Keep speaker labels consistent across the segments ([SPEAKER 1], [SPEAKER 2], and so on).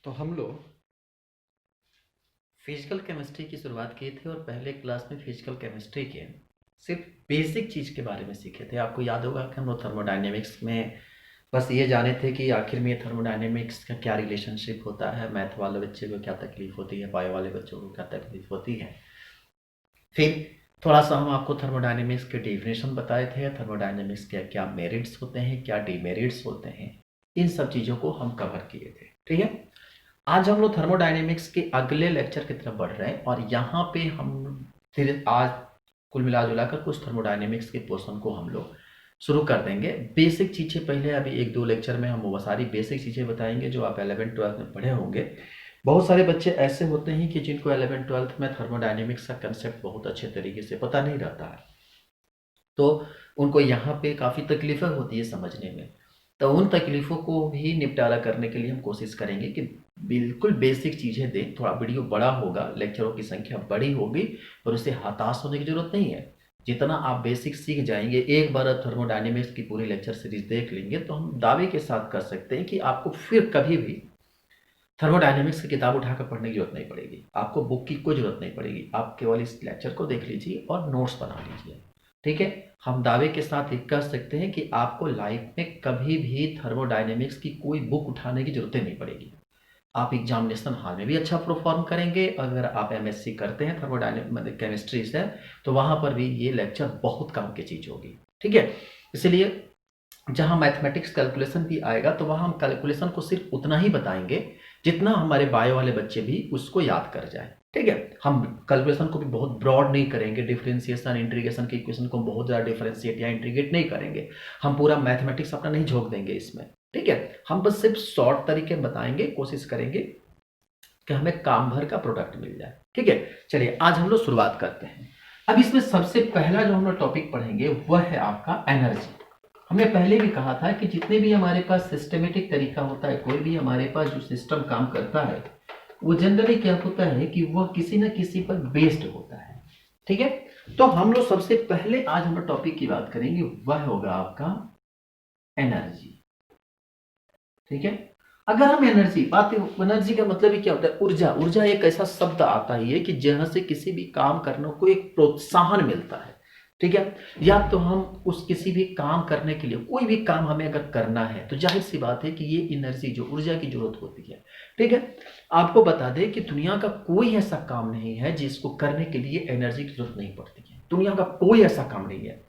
[SPEAKER 1] तो हम लोग फिजिकल केमिस्ट्री की शुरुआत किए थे और पहले क्लास में फिजिकल केमिस्ट्री के सिर्फ बेसिक चीज़ के बारे में सीखे थे। आपको याद होगा कि हम लोग थर्मोडायनेमिक्स में बस ये जाने थे कि आखिर में थर्मोडायनेमिक्स का क्या रिलेशनशिप होता है, मैथ वाले बच्चे को क्या तकलीफ होती है, बायो वाले बच्चों को क्या तकलीफ होती है। फिर थोड़ा सा हम आपको थर्मोडायनेमिक्स के डेफिनेशन बताए थे, थर्मोडायनेमिक्स के क्या मेरिट्स होते हैं, क्या डिमेरिट्स होते हैं, इन सब चीज़ों को हम कवर किए थे। ठीक है, आज हम लोग थर्मोडायनेमिक्स के अगले लेक्चर की तरफ बढ़ रहे हैं और यहाँ पे हम फिर आज कुल मिला जुला कर कुछ थर्मोडायनेमिक्स के पोर्शन को हम लोग शुरू कर देंगे। बेसिक चीज़ें पहले अभी एक दो लेक्चर में हम वो सारी बेसिक चीज़ें बताएंगे जो आप 11th-12th में पढ़े होंगे। बहुत सारे बच्चे ऐसे होते हैं कि जिनको 11th-12th में थर्मोडायनेमिक्स का कंसेप्ट बहुत अच्छे तरीके से पता नहीं रहता है, तो उनको यहाँ पे काफ़ी तकलीफ़ें होती है समझने में। तो उन तकलीफ़ों को भी निपटारा करने के लिए हम कोशिश करेंगे कि बिल्कुल बेसिक चीज़ें दें। थोड़ा वीडियो बड़ा होगा, लेक्चरों की संख्या बड़ी होगी, और उससे हताश होने की ज़रूरत नहीं है। जितना आप बेसिक सीख जाएंगे, एक बार आप थर्मोडायनेमिक्स की पूरी लेक्चर सीरीज देख लेंगे तो हम दावे के साथ कर सकते हैं कि आपको फिर कभी भी थर्मोडायनेमिक्स की किताब उठाकर पढ़ने की जरूरत नहीं पड़ेगी, आपको बुक की कोई जरूरत नहीं पड़ेगी। आप केवल इस लेक्चर को देख लीजिए और नोट्स बना लीजिए। ठीक है, हम दावे के साथ ये कह सकते हैं कि आपको लाइफ में कभी भी थर्मोडायनेमिक्स की कोई बुक उठाने की जरूरत नहीं पड़ेगी। आप एग्जामिनेशन हॉल में भी अच्छा परफॉर्म करेंगे। अगर आप एमएससी करते हैं थर्मोडायनेमिक केमिस्ट्री से, तो वहाँ पर भी ये लेक्चर बहुत काम की चीज़ होगी। ठीक है, इसलिए जहाँ मैथमेटिक्स कैलकुलेशन भी आएगा तो वहाँ हम कैलकुलेशन को सिर्फ उतना ही बताएंगे जितना हमारे बायो वाले बच्चे भी उसको याद कर जाए। ठीक है, हम कैलकुलेशन को भी बहुत ब्रॉड नहीं करेंगे, डिफरेंशिएशन इंटीग्रेशन के इक्वेशन को बहुत ज़्यादा डिफरेंशिएट या इंटीग्रेट नहीं करेंगे। हम पूरा मैथमेटिक्स अपना नहीं झोंक देंगे इसमें। ठीक है, हम बस सिर्फ शॉर्ट तरीके बताएंगे, कोशिश करेंगे कि हमें काम भर का प्रोडक्ट मिल जाए। ठीक है, चलिए आज हम लोग शुरुआत करते हैं। अब इसमें सबसे पहला जो हम लोग टॉपिक पढ़ेंगे वह है आपका एनर्जी। हमने पहले भी कहा था कि जितने भी हमारे पास सिस्टमेटिक तरीका होता है, कोई भी हमारे पास जो सिस्टम काम करता है, वो जनरली क्या होता है कि वह किसी न किसी पर बेस्ड होता है। ठीक है, तो हम लोग सबसे पहले आज हम लोग टॉपिक की बात करेंगे, वह होगा आपका एनर्जी। ठीक है, अगर हम एनर्जी बात, एनर्जी का मतलब ही क्या होता है? ऊर्जा। ऊर्जा एक ऐसा शब्द आता ही है कि जहां से किसी भी काम करने को एक प्रोत्साहन मिलता है। ठीक है, या तो हम उस किसी भी काम करने के लिए, कोई भी काम हमें अगर करना है तो जाहिर सी बात है कि ये एनर्जी जो ऊर्जा की जरूरत होती है। ठीक है, आपको बता दें कि दुनिया का कोई ऐसा काम नहीं है जिसको करने के लिए एनर्जी की जरूरत नहीं पड़ती है। दुनिया का कोई ऐसा काम नहीं है।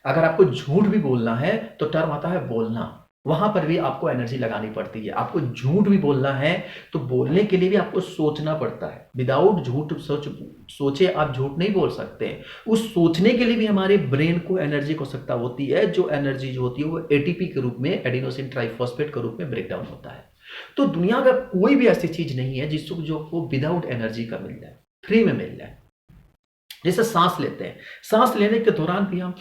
[SPEAKER 1] अगर आपको झूठ भी बोलना है तो टर्म आता है बोलना, वहां पर भी आपको एनर्जी लगानी पड़ती है। आपको झूठ भी बोलना है तो बोलने के लिए भी आपको सोचना पड़ता है। विदाउट झूठ सोचे आप झूठ नहीं बोल सकते। उस सोचने के लिए भी हमारे ब्रेन को एनर्जी की आवश्यकता होती है, जो एनर्जी जो होती है वो एटीपी के रूप में, एडिनोसिन ट्राइफॉस्फेट के रूप में ब्रेक डाउन होता है। तो दुनिया का कोई भी ऐसी चीज नहीं है जिसको जो आपको विदाउट एनर्जी का मिल जाए, फ्री में मिल जाए। जैसे सांस लेते हैं, सांस लेने के दौरान भी हम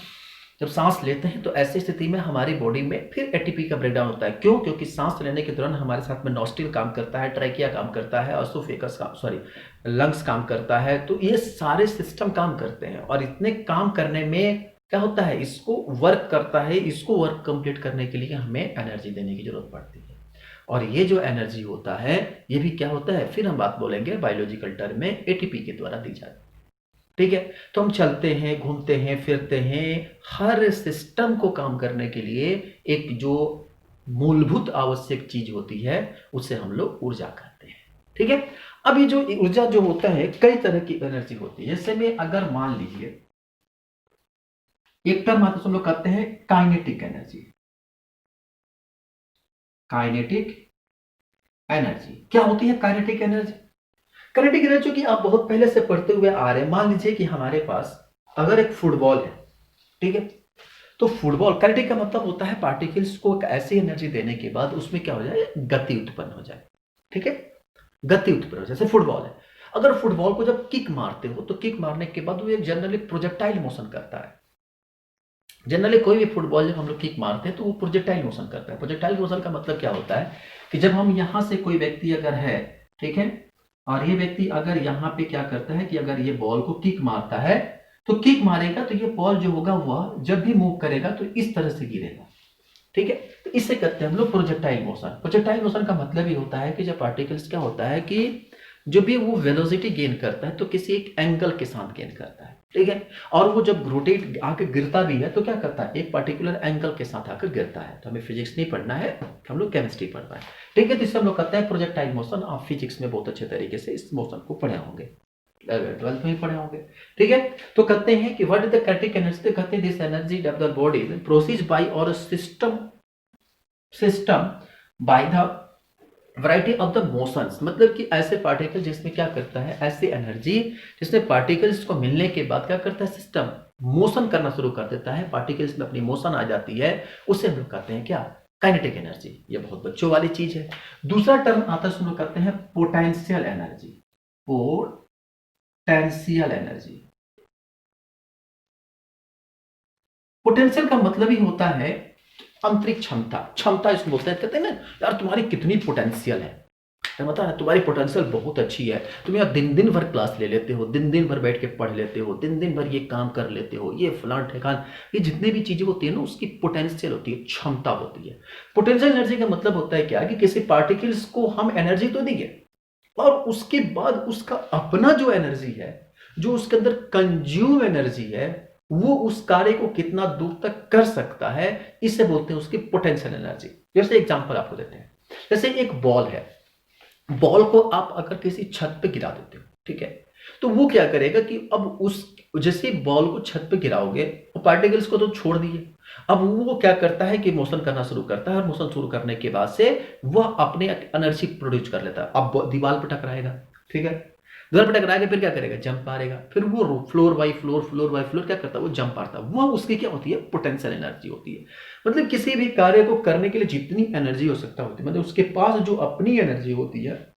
[SPEAKER 1] जब सांस लेते हैं तो ऐसी स्थिति में हमारी बॉडी में फिर एटीपी का ब्रेकडाउन होता है। क्यों? क्योंकि सांस लेने के दौरान हमारे साथ में नॉस्ट्रिल काम करता है, ट्रैकिया काम करता है, ऑसोफेगस काम, सॉरी, लंग्स काम करता है। तो ये सारे सिस्टम काम करते हैं और इतने काम करने में क्या होता है, इसको वर्क करता है। इसको वर्क कंप्लीट करने के लिए हमें एनर्जी देने की जरूरत पड़ती है। और ये जो एनर्जी होता है ये भी क्या होता है, फिर हम बात बोलेंगे बायोलॉजिकल टर्म में, एटीपी के द्वारा दी जाती है। ठीक है, तो हम चलते हैं, घूमते हैं, फिरते हैं, हर सिस्टम को काम करने के लिए एक जो मूलभूत आवश्यक चीज होती है उसे हम लोग ऊर्जा कहते हैं। ठीक है, अब ये जो ऊर्जा जो होता है, कई तरह की एनर्जी होती है। जैसे में अगर मान लीजिए एक टर्म आता है, हम लोग कहते हैं काइनेटिक एनर्जी। काइनेटिक एनर्जी क्या होती है? काइनेटिक एनर्जी, काइनेटिक एनर्जी की आप बहुत पहले से पढ़ते हुए आ रहे हैं। मान लीजिए कि हमारे पास अगर एक फुटबॉल है, ठीक है, तो फुटबॉल, काइनेटिक का मतलब होता है पार्टिकल्स को एक ऐसी एनर्जी देने के बाद उसमें क्या हो जाए, गति उत्पन्न हो जाए। ठीक है, गति उत्पन्न हो जाए। जैसे फुटबॉल है, अगर फुटबॉल को जब किक मारते हो तो किक मारने के बाद वो एक जनरली प्रोजेक्टाइल मोशन करता है। जनरली कोई भी फुटबॉल जब हम लोग किक मारते हैं तो वो प्रोजेक्टाइल मोशन करता है। प्रोजेक्टाइल मोशन का मतलब क्या होता है कि जब हम यहां से, कोई व्यक्ति अगर है, ठीक है, और ये व्यक्ति अगर यहाँ पे क्या करता है कि अगर ये बॉल को किक मारता है तो किक मारेगा तो ये बॉल जो होगा वह जब भी मूव करेगा तो इस तरह से गिरेगा। ठीक है। तो इससे करते हैं हम लोग प्रोजेक्टाइल मोशन। प्रोजेक्टाइल मोशन का मतलब ये होता है कि जब पार्टिकल्स क्या होता है कि जो भी वो वेलोसिटी गेन करता है तो किसी एक एंगल के साथ गेन करता है, ठीक है। और वो जब रोटेट आके गिरता भी है तो क्या करता है, एक पर्टिकुलर एंगल के साथ आकर गिरता है। तो हमें फिजिक्स नहीं पढ़ना है, हम लोग केमिस्ट्री पढ़ना है, ठीक है। तो इससे हम लोग कहते हैं प्रोजेक्टाइल मोशन। आप फिजिक्स में बहुत अच्छे तरीके से इस मोशन को पढ़े होंगे, 12th में ही पढ़े होंगे, ठीक है। तो कहते हैं कि what is the kinetic energy, कहते हैं this energy of the body proceeds by और system by the variety of the motions. मतलब कि ऐसे पार्टिकल जिसमें क्या करता है, ऐसी एनर्जी जिसमें पार्टिकल्स को मिलने के बाद क्या करता है, सिस्टम मोशन करना शुरू कर देता है, पार्टिकल्स में अपनी मोशन आ जाती है, उसे हम लोग कहते हैं क्या, काइनेटिक एनर्जी। ये बहुत बच्चों वाली चीज है। दूसरा टर्म आता है उसमें कहते हैं potential energy. Potential energy, potential का मतलब ही होता है आंतरिक क्षमता। क्षमता इसको बोलते हैं, कहते हैं ना यार तुम्हारी कितनी पोटेंशियल है, मतलब है तुम्हारी पोटेंशियल बहुत अच्छी है, तुम यार दिन दिन भर क्लास ले लेते हो, दिन दिन भर बैठ के पढ़ लेते हो, दिन दिन भर ये काम कर लेते हो, ये फलान ठेकान, ये जितनी भी चीजें होती है ना उसकी पोटेंशियल होती है, क्षमता होती है। पोटेंशियल एनर्जी का मतलब होता है क्या कि किसी पार्टिकल्स को हम एनर्जी तो देंगे और उसके बाद उसका अपना जो एनर्जी है, जो उसके अंदर कंज्यूम एनर्जी है, वो उस कार्य को कितना दूर तक कर सकता है, इसे बोलते हैं उसकी पोटेंशियल एनर्जी। जैसे एग्जांपल आपको देते हैं, जैसे एक बॉल है, बॉल को आप अगर किसी छत पे गिरा देते हो, ठीक है, तो वो क्या करेगा कि अब उस जैसे बॉल को छत पे गिराओगे, पार्टिकल्स को तो छोड़ दिए, अब वो क्या करता है कि मोशन करना शुरू करता है, और मोशन शुरू करने के बाद से वह अपने एनर्जी प्रोड्यूस कर लेता है। अब दीवार पर टकराएगा, ठीक है, दीवार पर टकराएगा, फिर क्या करेगा, जंप मारेगा, फिर वो फ्लोर बाई फ्लोर क्या करता है, वो जंप मारता है, वो उसकी क्या होती है, पोटेंशियल एनर्जी होती है। मतलब किसी भी कार्य को करने के लिए जितनी एनर्जी हो सकता होती है, मतलब उसके पास जो अपनी एनर्जी होती है,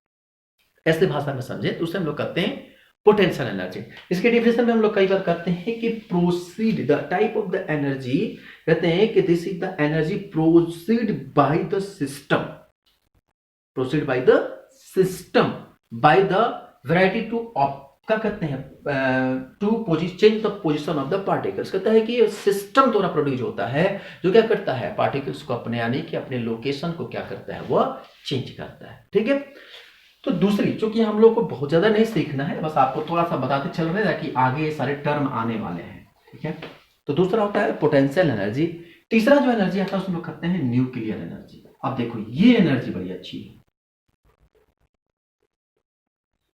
[SPEAKER 1] ऐसे भाषा में समझे तो उसे हम लोग कहते हैं पोटेंशियल एनर्जी। इसके डिफिनेशन में हम लोग कई बार कहते हैं कि proceed the type of the energy, कहते हैं कि this is the energy proceed by the system, proceed by the system by the variety to क्या कहते हैं, to change the position of the particles. कहता है कि ये सिस्टम द्वारा प्रोड्यूस होता है, जो क्या करता है, पार्टिकल्स को अपने यानी कि अपने लोकेशन को क्या करता है, वह चेंज करता है, ठीक है। तो दूसरी, चूंकि हम लोग को बहुत ज्यादा नहीं सीखना है, बस आपको थोड़ा सा बताते चल रहे हैं ताकि आगे ये सारे टर्म आने वाले हैं, ठीक है। तो दूसरा होता है पोटेंशियल एनर्जी। तीसरा जो एनर्जी आता है उसमें कहते हैं न्यूक्लियर एनर्जी। अब देखो ये एनर्जी बड़ी अच्छी है।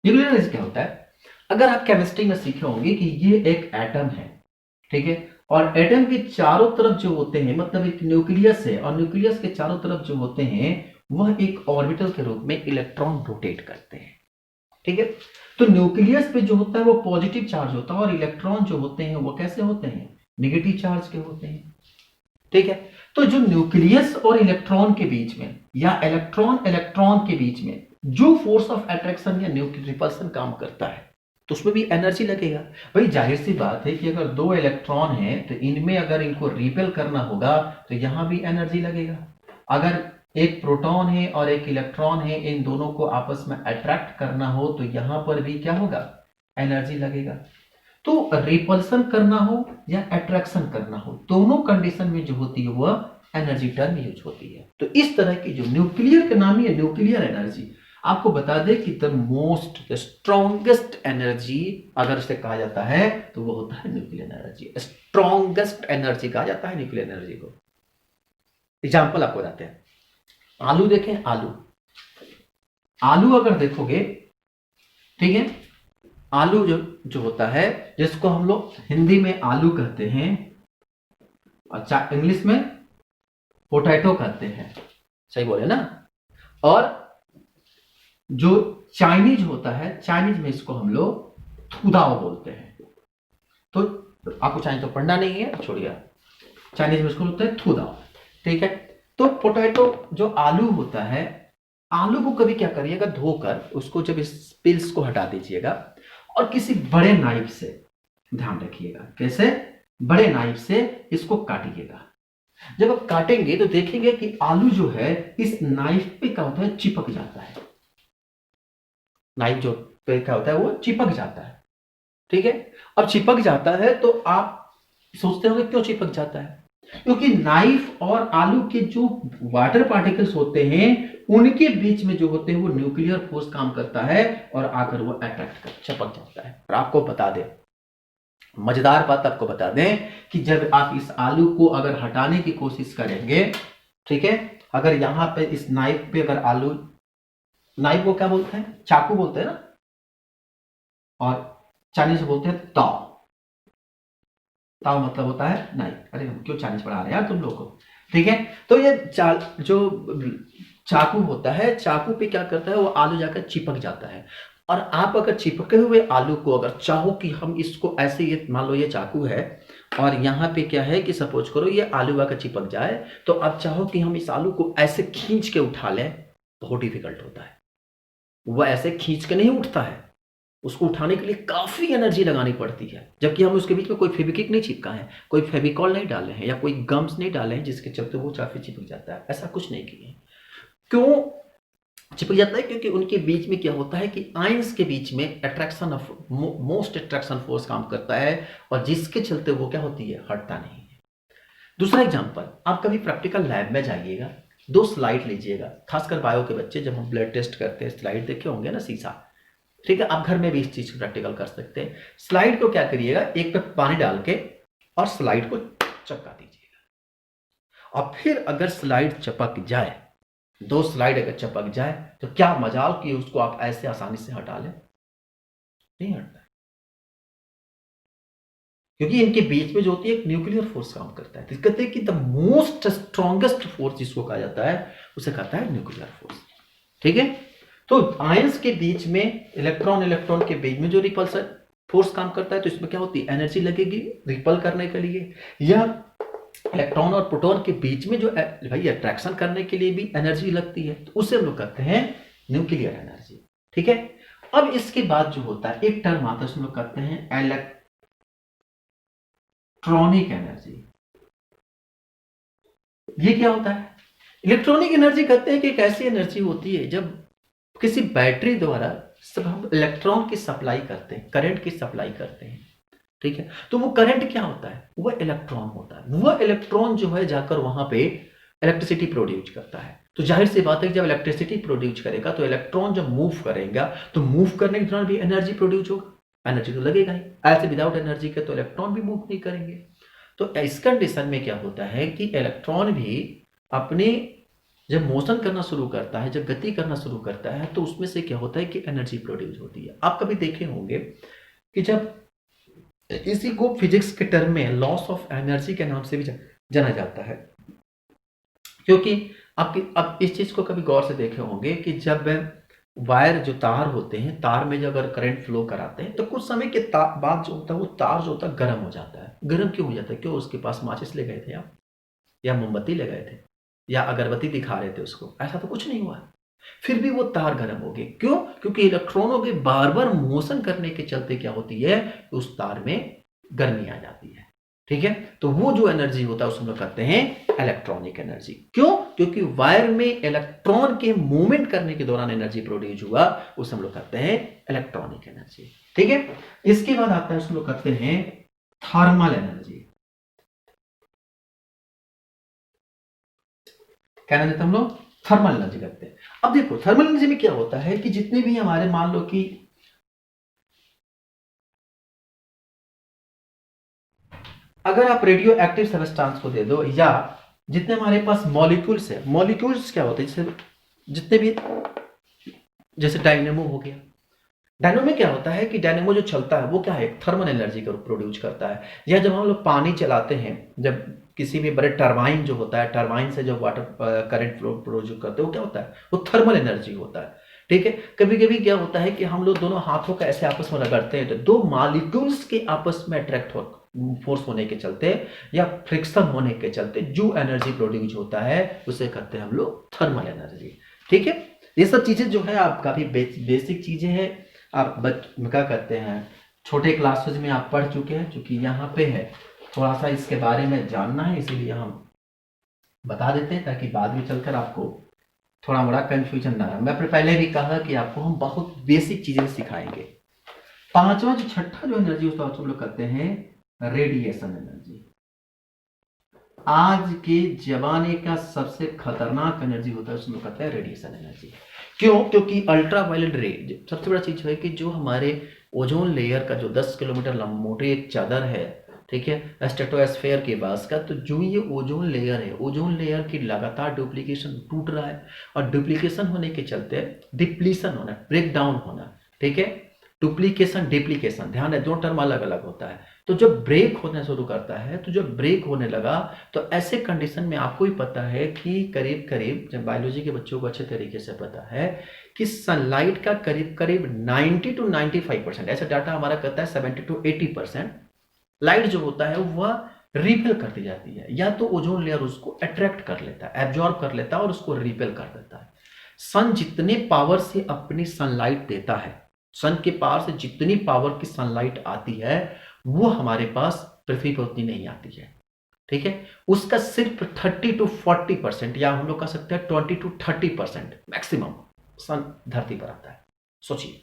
[SPEAKER 1] न्यूक्लियर एनर्जी क्या होता है, अगर आप केमिस्ट्री में सीखे होंगे कि ये एक एटम है, ठीक है, और एटम के चारों तरफ जो होते हैं, मतलब एक न्यूक्लियस है और न्यूक्लियस के चारों तरफ जो होते हैं वह एक ऑर्बिटल के रूप में इलेक्ट्रॉन रोटेट करते हैं, ठीक है। तो न्यूक्लियस पे जो होता है वो पॉजिटिव चार्ज होता है और इलेक्ट्रॉन जो होते हैं वो कैसे होते हैं, नेगेटिव चार्ज के होते हैं, ठीक है। तो जो न्यूक्लियस और इलेक्ट्रॉन के बीच में या इलेक्ट्रॉन इलेक्ट्रॉन के बीच में जो फोर्स ऑफ अट्रैक्शन या रिपल्सन काम करता है, तो उसमें भी एनर्जी लगेगा। भाई जाहिर सी बात है कि अगर दो इलेक्ट्रॉन है तो इनमें अगर इनको रिपेल करना होगा तो यहां भी एनर्जी लगेगा। अगर एक प्रोटॉन है और एक इलेक्ट्रॉन है, इन दोनों को आपस में अट्रैक्ट करना हो तो यहां पर भी क्या होगा, एनर्जी लगेगा। तो रिपल्सन करना हो या अट्रैक्शन करना हो, दोनों कंडीशन में जो होती है वह एनर्जी टर्म यूज होती है। तो इस तरह की जो न्यूक्लियर का नाम है न्यूक्लियर एनर्जी, आपको बता दे कि the most the strongest energy अगर उसे कहा जाता है तो वो होता है न्यूक्लियर एनर्जी। स्ट्रॉन्गेस्ट एनर्जी कहा जाता है न्यूक्लियर एनर्जी को। एग्जाम्पल आपको बताते हैं, आलू देखें, आलू, आलू अगर देखोगे, ठीक है, आलू जो होता है जिसको हम लोग हिंदी में आलू कहते हैं, अच्छा इंग्लिश में पोटैटो कहते हैं, सही बोले ना। और जो चाइनीज होता है, चाइनीज में इसको हम लोग थुदाओ बोलते हैं। तो आपको चाइनीज तो पढ़ना नहीं है, छोड़िए, चाइनीज में इसको बोलते हैं थुदाओ, ठीक है। तो पोटैटो जो आलू होता है, आलू को कभी क्या करिएगा, धोकर उसको जब इस पिल्स को हटा दीजिएगा और किसी बड़े नाइफ से, ध्यान रखिएगा कैसे, बड़े नाइफ से इसको काटिएगा। जब आप काटेंगे तो देखेंगे कि आलू जो है इस नाइफ पे क्या होता है, चिपक जाता है। नाइफ जो पे क्या होता है वो चिपक जाता है, ठीक है। अब चिपक जाता है तो आप सोचते होंगे क्यों चिपक जाता है, क्योंकि नाइफ और आलू के जो वाटर पार्टिकल्स होते हैं उनके बीच में जो होते हैं वो न्यूक्लियर फोर्स काम करता है और आकर वो अट्रैक्ट कर चिपक जाता है। और आपको बता दें, मजेदार बात आपको बता दें कि जब आप इस आलू को अगर हटाने की कोशिश करेंगे, ठीक है, अगर यहां पे इस नाइफ पे अगर आलू, नाइफ को क्या बोलते हैं, चाकू बोलते हैं ना, और चाइनीज बोलते हैं ताव। ताव मतलब होता है नाइफ। अरे हम क्यों चाइनीज पढ़ा रहे हैं यार तुम लोग को, ठीक है। तो ये जो चाकू होता है, चाकू पे क्या करता है, वो आलू जाकर चिपक जाता है। और आप अगर चिपके हुए आलू को अगर चाहो कि हम इसको ऐसे, ये मान लो ये चाकू है और यहाँ पे क्या है कि सपोज करो ये आलू आकर चिपक जाए, तो आप चाहो कि हम इस आलू को ऐसे खींच के उठा लें, बहुत डिफिकल्ट होता है। वह ऐसे खींच के नहीं उठता है, उसको उठाने के लिए काफी एनर्जी लगानी पड़ती है। जबकि हम उसके बीच में कोई फेविक्विक नहीं चिपका है, कोई फेविकॉल नहीं डाले हैं, या कोई गम्स नहीं डाले हैं जिसके चलते वो काफी चिपक जाता है। ऐसा कुछ नहीं किए। क्यों चिपक जाता है? क्योंकि उनके बीच में क्या होता है कि आयंस के बीच में attraction of most attraction force काम करता है, और जिसके चलते वो क्या होती है, हटता नहीं है। दूसरा एग्जांपल, आप कभी प्रैक्टिकल लैब में जाइएगा, 2 स्लाइड लीजिएगा, खासकर बायो के बच्चे, जब हम ब्लड टेस्ट करते हैं स्लाइड देखे होंगे ना, शीशा, ठीक है। आप घर में भी इस चीज को प्रैक्टिकल कर सकते हैं। स्लाइड को क्या करिएगा, एक पे पानी डाल के और स्लाइड को चपका दीजिएगा, और फिर अगर स्लाइड चपक जाए, 2 स्लाइड अगर चपक जाए, तो क्या मजाल कि उसको आप ऐसे आसानी से हटा लें, नहीं हटता, क्योंकि इनके बीच में जो होती है एक न्यूक्लियर फोर्स काम करता है। तो कहते हैं कि द मोस्ट स्ट्रॉन्गेस्ट फोर्स जिसको कहा जाता है, उसे कहता है न्यूक्लियर फोर्स, ठीक है। तो आयंस के बीच में इलेक्ट्रॉन इलेक्ट्रॉन के बीच में जो रिपल्सन फोर्स काम करता है, तो इसमें क्या होती है, एनर्जी लगेगी रिपल करने के लिए, या इलेक्ट्रॉन और प्रोटॉन के बीच में जो भाई अट्रैक्शन करने के लिए भी एनर्जी लगती है, तो उसे हम लोग कहते हैं न्यूक्लियर एनर्जी, ठीक है। अब इसके बाद जो होता है एक टर्म आता है, उसमें कहते हैं इलेक्ट्रॉनिक एनर्जी। ये क्या होता है? इलेक्ट्रॉनिक एनर्जी कहते हैं कि एक ऐसी एनर्जी होती है जब किसी बैटरी द्वारा सब हम इलेक्ट्रॉन की सप्लाई करते हैं, करंट की सप्लाई करते हैं, ठीक है। तो वो करंट क्या होता है, वह इलेक्ट्रॉन होता है। वह इलेक्ट्रॉन जो है जाकर वहां पे इलेक्ट्रिसिटी प्रोड्यूस करता है। तो जाहिर सी बात है कि जब इलेक्ट्रिसिटी प्रोड्यूस करेगा, तो इलेक्ट्रॉन जब मूव करेगा, तो मूव करने के दौरान भी एनर्जी प्रोड्यूस होगा, एनर्जी तो लगेगा ही। ऐसे विदाउट एनर्जी के तो इलेक्ट्रॉन भी मूव नहीं करेंगे। तो इस कंडीशन में क्या होता है कि इलेक्ट्रॉन भी अपने जब मोशन करना शुरू करता है, जब गति करना शुरू करता है, तो उसमें से क्या होता है कि एनर्जी प्रोड्यूस होती है। आप कभी देखे होंगे कि जब इसी को फिजिक्स के टर्म में लॉस ऑफ एनर्जी के नाम से भी जाना जाता है, क्योंकि आप इस चीज को कभी गौर से देखे होंगे कि जब वायर जो तार होते हैं, तार में जब अगर करंट फ्लो कराते हैं, तो कुछ समय के बाद जो होता है वो तार जो होता है गर्म हो जाता है। गर्म क्यों हो जाता है? क्यों उसके पास माचिस ले गए थे आप, या मोमबत्ती ले गए थे, या अगरबत्ती दिखा रहे थे उसको? ऐसा तो कुछ नहीं हुआ, फिर भी वो तार गर्म हो गए। क्यों? क्योंकि इलेक्ट्रॉनों के बार बार मोशन करने के चलते क्या होती है, उस तार में गर्मी आ जाती है, ठीक है। तो वो जो एनर्जी होता है उसको हम लोग कहते हैं इलेक्ट्रॉनिक एनर्जी। क्यों? क्योंकि वायर में इलेक्ट्रॉन के मूवमेंट करने के दौरान एनर्जी प्रोड्यूस हुआ, उसे हम लोग कहते हैं इलेक्ट्रॉनिक एनर्जी, ठीक है। इसके बाद आता है, उसको लोग कहते हैं थर्मल एनर्जी। कहना देते हम लोग थर्मल एनर्जी कहते हैं। अब देखो थर्मल एनर्जी में क्या होता है कि जितने भी हमारे, मान लो कि अगर आप रेडियो एक्टिव सब्सटेंस को दे दो, या जितने हमारे पास मॉलिक्यूल्स है, मॉलिक्यूल्स क्या होते हैं, जैसे जितने भी, जैसे डायनेमो हो गया, डायनेमो में क्या होता है कि डायनेमो जो चलता है वो क्या है, थर्मल एनर्जी को प्रोड्यूस करता है। या जब हम लोग पानी चलाते हैं, जब किसी भी बड़े टरबाइन जो होता है, टरबाइन से जो वाटर करंट प्रोड्यूस करते हैं, वो क्या होता है, वो थर्मल एनर्जी होता है, ठीक है। कभी कभी क्या होता है कि हम लोग दोनों हाथों का ऐसे आपस में रगड़ते हैं, तो 2 मॉलिक्यूल्स के आपस में अट्रैक्ट हो फोर्स होने के चलते या फ्रिक्शन होने के चलते जो एनर्जी प्रोड्यूस होता है, उसे कहते हैं हम लोग थर्मल एनर्जी, ठीक है। ये सब चीजें जो है आप काफी बेसिक चीजें हैं, आप क्या कहते हैं, छोटे क्लासेस में आप पढ़ चुके हैं। चूंकि यहाँ पे है थोड़ा सा इसके बारे में जानना है, इसीलिए हम बता देते हैं, ताकि बाद में चलकर आपको थोड़ा मोड़ा कंफ्यूजन ना रहे। मैं पहले भी कहा कि आपको हम बहुत बेसिक चीजें सिखाएंगे। पांचवा जो छठा जो एनर्जी उसको हम लोग कहते हैं रेडिएशन एनर्जी। आज के जमाने का सबसे खतरनाक एनर्जी होता है, उसमें कहते हैं रेडिएशन एनर्जी। क्यों? क्योंकि अल्ट्रा वायलेट रे सबसे बड़ा चीज है कि जो हमारे ओजोन लेयर का जो 10 किलोमीटर मोटी एक चादर है, ठीक है, स्ट्रेटोस्फेयर के पास का, तो जो ये ओजोन लेयर है, ओजोन लेयर की लगातार डुप्लीकेशन टूट रहा है, और डुप्लीकेशन होने के चलते डिप्लीशन होना, ब्रेक डाउन होना, ठीक है, डुप्लीकेशन डिप्लीकेशन, ध्यान है, दो टर्म अलग अलग होता है। तो जब ब्रेक होना शुरू करता है, तो जब ब्रेक होने लगा, तो ऐसे कंडीशन में आपको ही पता है कि करीब करीब, जब बायोलॉजी के बच्चों को अच्छे तरीके से पता है कि सनलाइट का करीब करीब 90 to 95%, ऐसा डाटा हमारा कहता है 70 to 80% लाइट जो होता है वह रिपेल कर दी जाती है, या तो ओजोन लेयर उसको अट्रैक्ट कर लेता है, एब्जॉर्ब कर लेता है और उसको रिपेल कर देता है। सन जितने पावर से अपनी सनलाइट देता है, सन के पावर से जितनी पावर की सनलाइट आती है, वो हमारे पास पृथ्वी पर उतनी नहीं आती है, ठीक है। उसका सिर्फ 30 to 40%, या हम लोग कह सकते हैं 20 to 30% मैक्सिमम सन धरती पर आता है। सोचिए,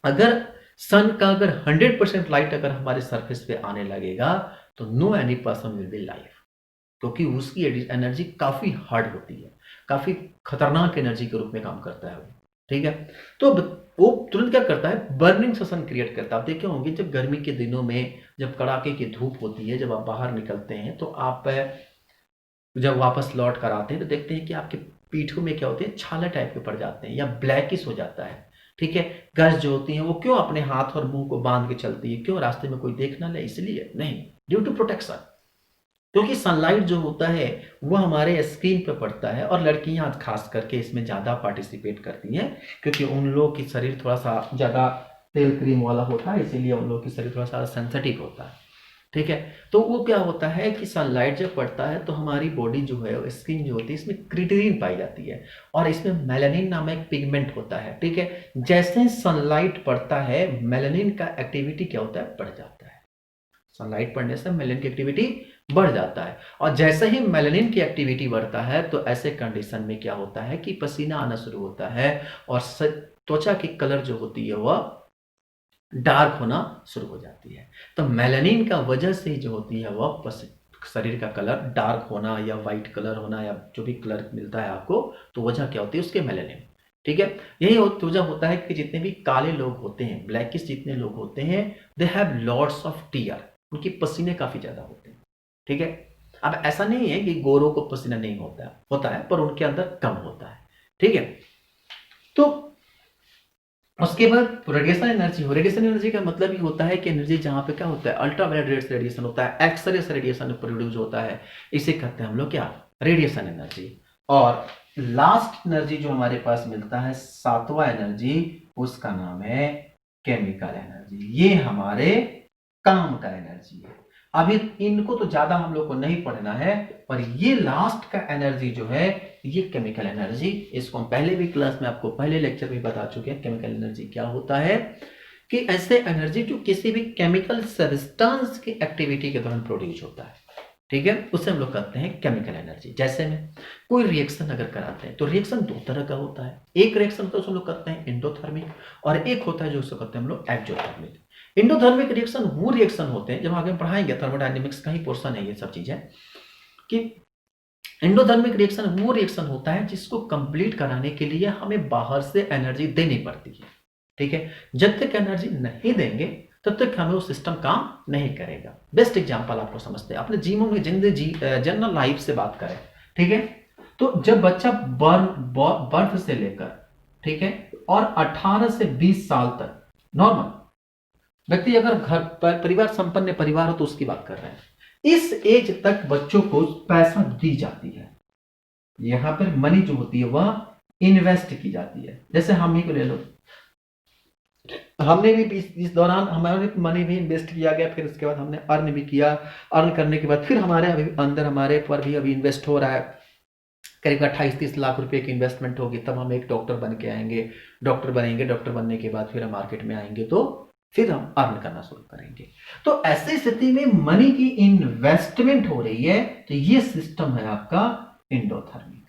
[SPEAKER 1] अगर सन का अगर 100% लाइट अगर हमारे सरफेस पे आने लगेगा, तो no any person will be live, क्योंकि उसकी एनर्जी काफी हार्ड होती है, काफी खतरनाक एनर्जी के रूप में काम करता है वो, ठीक है। तो वो तुरंत क्या करता है, बर्निंग सेशन क्रिएट करता है। आप देखे होंगे जब गर्मी के दिनों में जब कड़ाके की धूप होती है, जब आप बाहर निकलते हैं, तो आप जब वापस लौट कर आते हैं तो देखते हैं कि आपके पीठों में क्या होते हैं, छाले टाइप के पड़ जाते हैं, या ब्लैकिश हो जाता है, ठीक है। गैस जो होती है वो क्यों अपने हाथ और मुंह को बांध के चलती है? क्यों? रास्ते में कोई देख ना ले इसलिए नहीं, ड्यू टू प्रोटेक्शन। क्योंकि सनलाइट जो होता है वो हमारे स्किन पे पड़ता है, और लड़कियां खास करके इसमें ज़्यादा पार्टिसिपेट करती हैं, क्योंकि उन लोगों की शरीर थोड़ा सा ज़्यादा तेल क्रीम वाला होता है, इसीलिए उन लोगों की शरीर थोड़ा सा सेंसिटिव होता है, ठीक है। तो वो क्या होता है कि सनलाइट जब पड़ता है तो हमारी बॉडी जो है, स्किन जो होती है, इसमें क्रिटिनिन पाई जाती है, और इसमें मेलानिन नामक एक पिगमेंट होता है, ठीक है। जैसे सनलाइट पड़ता है, मेलानिन का एक्टिविटी क्या होता है, बढ़ जाता है। सनलाइट पड़ने से मेलानिन की एक्टिविटी बढ़ जाता है, और जैसे ही मेलानिन की एक्टिविटी बढ़ता है, तो ऐसे कंडीशन में क्या होता है कि पसीना आना शुरू होता है, और त्वचा की कलर जो होती है वह डार्क होना शुरू हो जाती है। तो मेलानिन का वजह से जो होती है वह शरीर का कलर डार्क होना, या वाइट कलर होना, या जो भी कलर मिलता है आपको, तो वजह क्या होती है उसके, मेलानिन, ठीक है। यही वजह होता है कि जितने भी काले लोग होते हैं, ब्लैकिश जितने लोग होते हैं, they have lots of tear, उनके पसीने काफी ज्यादा होते हैं, ठीक है। अब ऐसा नहीं है कि गोरों को पसीना नहीं होता है, पर उनके अंदर कम होता है, ठीक है। तो उसके बाद रेडिएशन एनर्जी हो, रेडिएशन एनर्जी का मतलब ही होता है कि एनर्जी जहां पे क्या होता है, अल्ट्रावायलेट रेडिएशन होता है, एक्सरे रेडिएशन प्रोड्यूस होता है, इसे कहते हैं हम लोग क्या, रेडिएशन एनर्जी। और लास्ट एनर्जी जो हमारे पास मिलता है, सातवां एनर्जी, उसका नाम है केमिकल एनर्जी। ये हमारे काम का एनर्जी है। अभी इनको तो ज्यादा हम लोग को नहीं पढ़ना है, पर ये लास्ट का एनर्जी जो है, ये केमिकल एनर्जी, इसको हम पहले भी क्लास में आपको पहले लेक्चर में बता चुके हैं। केमिकल एनर्जी क्या होता है कि ऐसे एनर्जी जो किसी भी केमिकल सब्सटेंस की एक्टिविटी के दौरान प्रोड्यूस होता है, ठीक है, उसे हम लोग कहते हैं केमिकल एनर्जी। जैसे में कोई रिएक्शन अगर कराते हैं, तो रिएक्शन दो तरह का होता है। एक रिएक्शन तो हम लोग कहते हैं एंडोथर्मिक, और एक होता है जो उसको कहते हैं हम लोग एक्सोथर्मिक। एंडोथर्मिक रिएक्शन वो रिएक्शन होते हैं, जब आगे हम पढ़ाएंगे, थर्मोडायनेमिक्स का ही पोर्शन है ये सब चीजें, कि एंडोथर्मिक रिएक्शन वो रिएक्शन होता है जिसको कंप्लीट कराने के लिए हमें बाहर से एनर्जी देनी पड़ती है, ठीक है। जब तक एनर्जी नहीं देंगे तब तक हमें वो सिस्टम काम नहीं करेगा। बेस्ट एग्जांपल आपको समझते हैं, अपने जीवन में जनरल लाइफ से बात करें, ठीक है। तो जब बच्चा बर्थ से लेकर, ठीक है, और 18 से 20 साल तक नॉर्मल व्यक्ति, अगर घर पर परिवार संपन्न परिवार हो तो उसकी बात कर रहे हैं, इस एज तक बच्चों को पैसा दी जाती है। यहां पर मनी जो होती है वह इन्वेस्ट की जाती है। जैसे हम ही को ले लो, हमने भी इस दौरान हमारे मनी भी इन्वेस्ट किया गया, फिर उसके बाद हमने अर्न भी किया, अर्न करने के बाद फिर हमारे अंदर हमारे पर भी अभी इन्वेस्ट हो रहा है, करीब 28-30 लाख रुपए की इन्वेस्टमेंट होगी, तब हम एक डॉक्टर बन के आएंगे, डॉक्टर बनेंगे, डॉक्टर बनने के बाद फिर हम मार्केट में आएंगे, तो फिर हम अर्न करना शुरू करेंगे। तो ऐसी स्थिति में मनी की इन्वेस्टमेंट हो रही है, तो ये सिस्टम है आपका एंडोथर्मिक,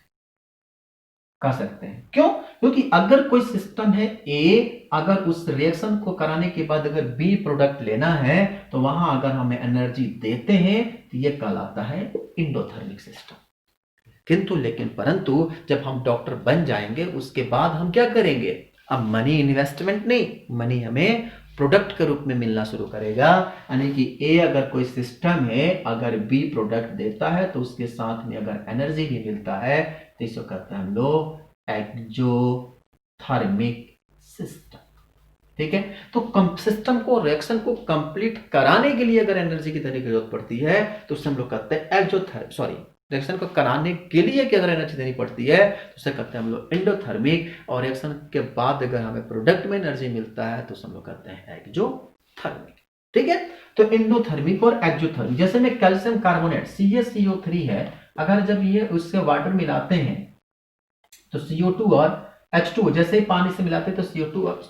[SPEAKER 1] कह सकते हैं। क्यों? क्योंकि अगर कोई सिस्टम है ए, अगर उस रिएक्शन को कराने के बाद अगर बी प्रोडक्ट लेना है, तो वहां अगर हमें एनर्जी देते हैं तो ये कहलाता है इंडोथर्मिक सिस्टम। किंतु लेकिन परंतु जब हम डॉक्टर बन जाएंगे उसके बाद हम क्या करेंगे, अब मनी इन्वेस्टमेंट नहीं, मनी हमें प्रोडक्ट के रूप में मिलना शुरू करेगा। यानी कि ए अगर कोई सिस्टम है, अगर बी प्रोडक्ट देता है तो उसके साथ में अगर एनर्जी भी मिलता है तो इसको कहते हैं हम लोग एक्जोथर्मिक सिस्टम। ठीक है, तो सिस्टम को रिएक्शन को कंप्लीट कराने के लिए अगर एनर्जी की देने की जरूरत पड़ती है तो उससे हम लोग कहते हैं रिएक्शन को कराने के लिए कि अगर एनर्जी देनी पड़ती है तो उसे कहते हैं हम लोग एंडोथर्मिक, और रिएक्शन के बाद अगर हमें प्रोडक्ट में एनर्जी मिलता है तो उसे हम लोग कहते हैं एक्जोथर्मिक। ठीक है, तो एंडोथर्मिक और एक्जोथर्मिक, जैसे में कैल्शियम कार्बोनेट CaCO3 है, अगर जब ये उससे वाटर मिलाते हैं तो CO2 और H2, जैसे ही पानी से मिलाते हैं तो CO2 और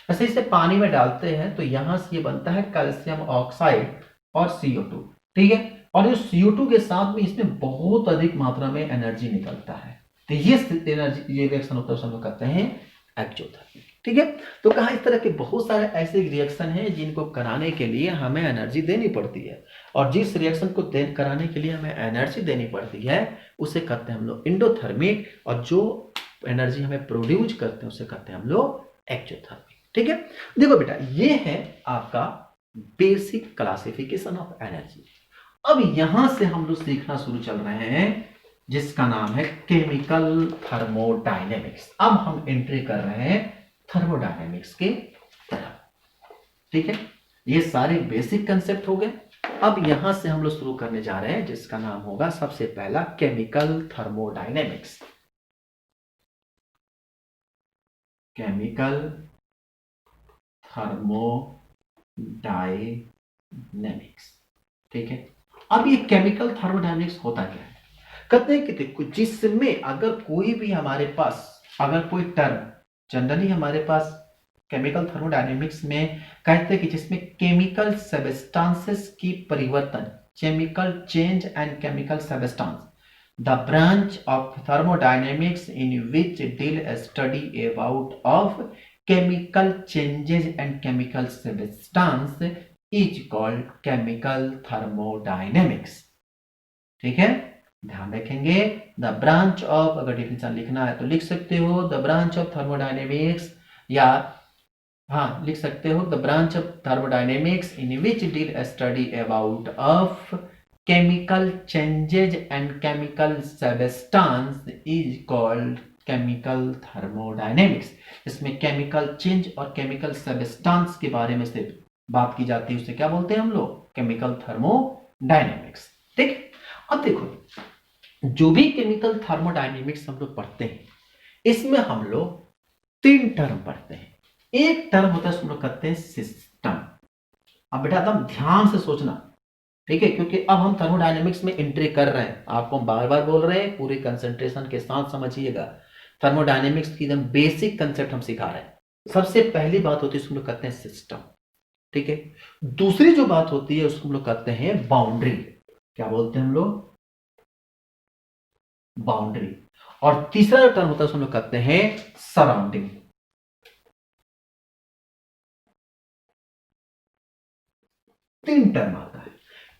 [SPEAKER 1] जैसे इसे पानी में डालते हैं तो यहां से ये बनता है कैल्शियम ऑक्साइड और CO2। ठीक है, और ये CO2 के साथ में इसमें बहुत अधिक मात्रा में एनर्जी निकलता है, तो ये एनर्जी, ये रिएक्शन होता है, हम लोग कहते हैं एक्जोथर्मिक। ठीक है, तो कहा इस तरह के बहुत सारे ऐसे रिएक्शन हैं जिनको कराने के लिए हमें एनर्जी देनी पड़ती है, और जिस रिएक्शन को कराने के लिए हमें एनर्जी देनी पड़ती है उसे कहते हैं हम लोग इंडोथर्मिक, और जो एनर्जी हमें प्रोड्यूस करते हैं उसे कहते हैं हम लोग एक्जोथर्मिक। ठीक है, देखो बेटा, ये है आपका बेसिक क्लासिफिकेशन ऑफ एनर्जी। अब यहां से हम लोग सीखना शुरू चल रहे हैं जिसका नाम है केमिकल थर्मोडायनेमिक्स। अब हम एंट्री कर रहे हैं थर्मोडायनेमिक्स के तरफ। ठीक है, ये सारे बेसिक कंसेप्ट हो गए। अब यहां से हम लोग शुरू करने जा रहे हैं जिसका नाम होगा सबसे पहला केमिकल थर्मोडायनेमिक्स। Chemical thermodynamics. ठीक है, अब ये केमिकल थर्मोडायनेमिक्स होता क्या है? कहते हैं कि देखो, जिसमें अगर कोई भी हमारे पास अगर कोई टर्म, जनरली हमारे पास केमिकल थर्मोडायनेमिक्स में कहते हैं कि जिसमें केमिकल सब्सटेंसेस की परिवर्तन, chemical change and chemical substance, the branch of thermodynamics in which deal a study about of chemical changes and chemical substance is called chemical thermodynamics। ठीक है, ध्यान रखेंगे। द ब्रांच ऑफ, अगर डिफिनेशन लिखना है तो लिख सकते हो द ब्रांच ऑफ थर्मोडायनेमिक्स, या हाँ लिख सकते हो the branch of thermodynamics in which deal a study about of chemical changes and chemical substance is called chemical thermodynamics। इसमें केमिकल चेंज और केमिकल सब्सटेंस के बारे में से बात की जाती है, उसे क्या बोलते हैं हम लोग? Chemical thermodynamics. ठीक, अब देखो, जो भी केमिकल थर्मोडायनेमिक्स हम लोग पढ़ते हैं इसमें हम लोग तीन टर्म पढ़ते हैं। एक टर्म होता है, हम लोग कहते हैं सिस्टम। अब बेटा एकदम ध्यान से सोचना, ठीक है, क्योंकि अब हम थर्मोडायनेमिक्स में एंट्री कर रहे हैं, आपको बार बार बोल रहे हैं, पूरी कंसंट्रेशन के साथ समझिएगा। थर्मोडायनेमिक्स की एकदम बेसिक कंसेप्ट हम सिखा रहे हैं। सबसे पहली बात होती है उसको हम लोग कहते हैं सिस्टम। ठीक है, दूसरी जो बात होती है उसको हम लोग कहते हैं बाउंड्री। क्या बोलते हैं हम लोग? बाउंड्री। और तीसरा जो टर्म होता है उसको हम लोग कहते हैं सराउंडिंग। तीन टर्म आता है,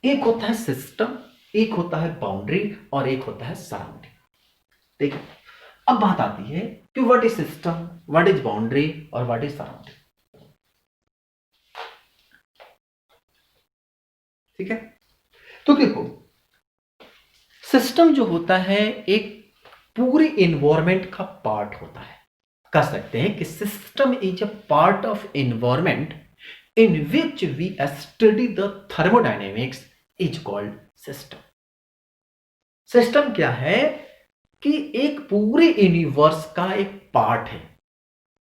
[SPEAKER 1] एक होता है सिस्टम, एक होता है बाउंड्री, और एक होता है सराउंडिंग। ठीक है, अब बात आती है कि what is system, what is boundary और व्हाट इज सराउंडिंग। ठीक है, तो देखो, सिस्टम जो होता है एक पूरी इन्वायरमेंट का पार्ट होता है। कह सकते हैं कि system is a part of environment in which we study the thermodynamics is called system। System क्या है कि एक पूरे यूनिवर्स का एक पार्ट है,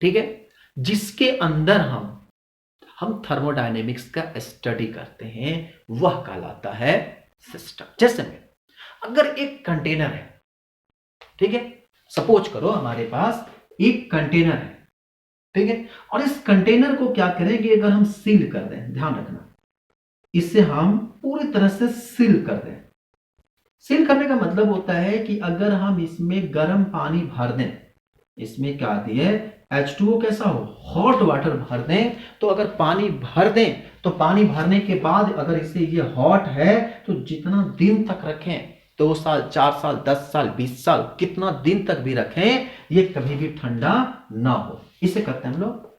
[SPEAKER 1] ठीक है, जिसके अंदर हम थर्मोडायनेमिक्स का स्टडी करते हैं, वह कहलाता है सिस्टम। जैसे में अगर एक कंटेनर है, ठीक है, सपोज करो हमारे पास एक कंटेनर है, ठीक है, और इस कंटेनर को क्या करेंगे, अगर हम सील कर दें, ध्यान रखना, इसे हम पूरी तरह से सील कर दें। सील करने का मतलब होता है कि अगर हम इसमें गर्म पानी भर दें, इसमें क्या आती है, H2O कैसा हो, हॉट वाटर भर दें, तो अगर पानी भर दें तो पानी भरने के बाद अगर इसे ये हॉट है तो जितना दिन तक रखें, 2 साल 4 साल 10 साल 20 साल, कितना दिन तक भी रखें, ये कभी भी ठंडा ना हो, इसे कहते हैं हम लोग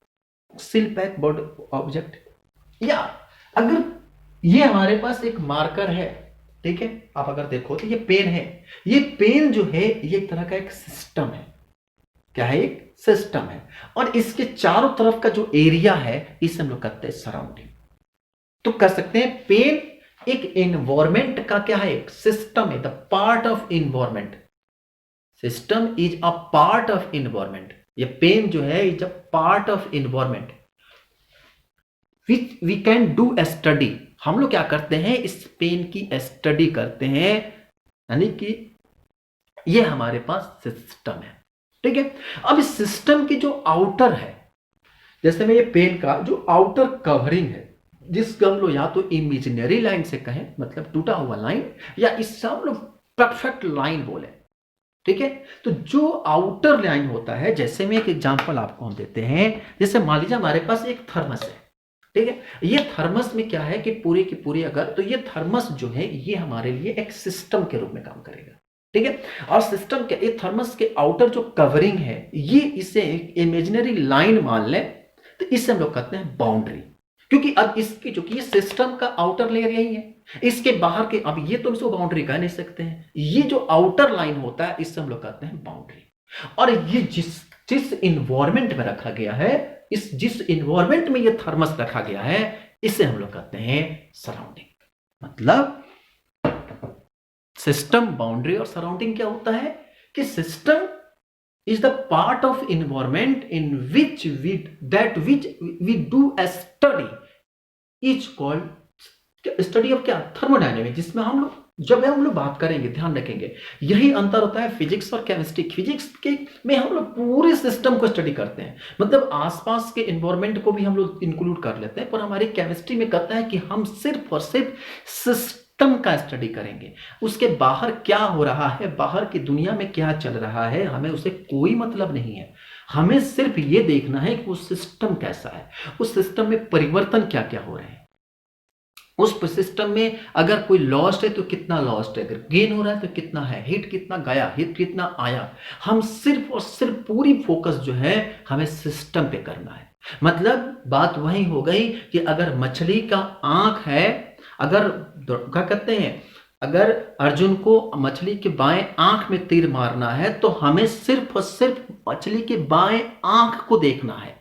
[SPEAKER 1] सील पैक बॉडी ऑब्जेक्ट। या अगर ये हमारे पास एक मार्कर है, ठीक है, आप अगर देखो तो ये पेन है, ये पेन जो है ये एक तरह का एक सिस्टम है, क्या है, एक सिस्टम है, और इसके चारों तरफ का जो एरिया है इसे हम लोग कहते हैं सराउंडिंग। तो कह सकते हैं पेन एक एनवायरमेंट का क्या है, एक सिस्टम है, the part of environment, system is a part of environment, ये पेन जो है is a part of environment which we can do a study. हम लोग क्या करते हैं, इस पेन की स्टडी करते हैं, यानी कि ये हमारे पास सिस्टम है, ठीक है। अब इस सिस्टम की जो आउटर है, जैसे में ये पेन का जो आउटर कवरिंग है, जिसको हम लोग या तो इमेजिनरी लाइन से कहें, मतलब टूटा हुआ लाइन, या इससे हम लोग परफेक्ट लाइन बोले, ठीक है। तो जो आउटर लाइन होता है, जैसे में एक एग्जांपल आपको हम देते हैं, जैसे मान लीजिए हमारे पास एक थर्मस है, ठीक है, ये थर्मस में क्या है कि पूरी की पूरी अगर, तो ये थर्मस जो है ये हमारे लिए एक सिस्टम के रूप में काम करेगा, ठीक है। और सिस्टम के ये थर्मस के आउटर जो कवरिंग है, ये इसे एक इमेजिनरी लाइन मान ले, तो इसे हम लोग कहते हैं बाउंड्री, क्योंकि अब इसकी जो कि सिस्टम का आउटर लेयर यही है, इसके बाहर के, अब ये तो इसको बाउंड्री कह नहीं सकते हैं, ये जो आउटर लाइन होता है इससे हम लोग कहते हैं बाउंड्री। और ये जिस जिस इन्वायरमेंट में रखा गया है, इस जिस इन्वायरमेंट में ये थर्मस रखा गया है, इसे हम लोग कहते हैं सराउंडिंग। मतलब सिस्टम, बाउंड्री और सराउंडिंग क्या होता है कि system is the part of environment in which we do a study is called study of क्या, थर्मोडायनेमिक्स, जिसमें हम लोग बात करेंगे, ध्यान रखेंगे, यही अंतर होता है फिजिक्स और केमिस्ट्री। फिजिक्स के में हम लोग पूरे सिस्टम को स्टडी करते हैं, मतलब आसपास के एनवायरनमेंट को भी हम लोग इंक्लूड कर लेते हैं, पर हमारी केमिस्ट्री में कहता है कि हम सिर्फ और सिर्फ सिस्टम का स्टडी करेंगे, उसके बाहर क्या हो रहा है, बाहर की दुनिया में क्या चल रहा है, हमें उसे कोई मतलब नहीं है, हमें सिर्फ ये देखना है कि वो सिस्टम कैसा है, उस सिस्टम में परिवर्तन क्या क्या हो रहे हैं, उस सिस्टम में अगर कोई लॉस्ट है तो कितना लॉस्ट है, अगर गेन हो रहा है तो कितना है, हिट कितना गया, हिट कितना आया। हम सिर्फ और सिर्फ पूरी फोकस जो है हमें सिस्टम पे करना है। मतलब बात वही हो गई कि अगर मछली का आंख है, अगर क्या कहते हैं, अगर अर्जुन को मछली के बाएं आंख में तीर मारना है तो हमें सिर्फ और सिर्फ मछली के बाएं आंख को देखना है,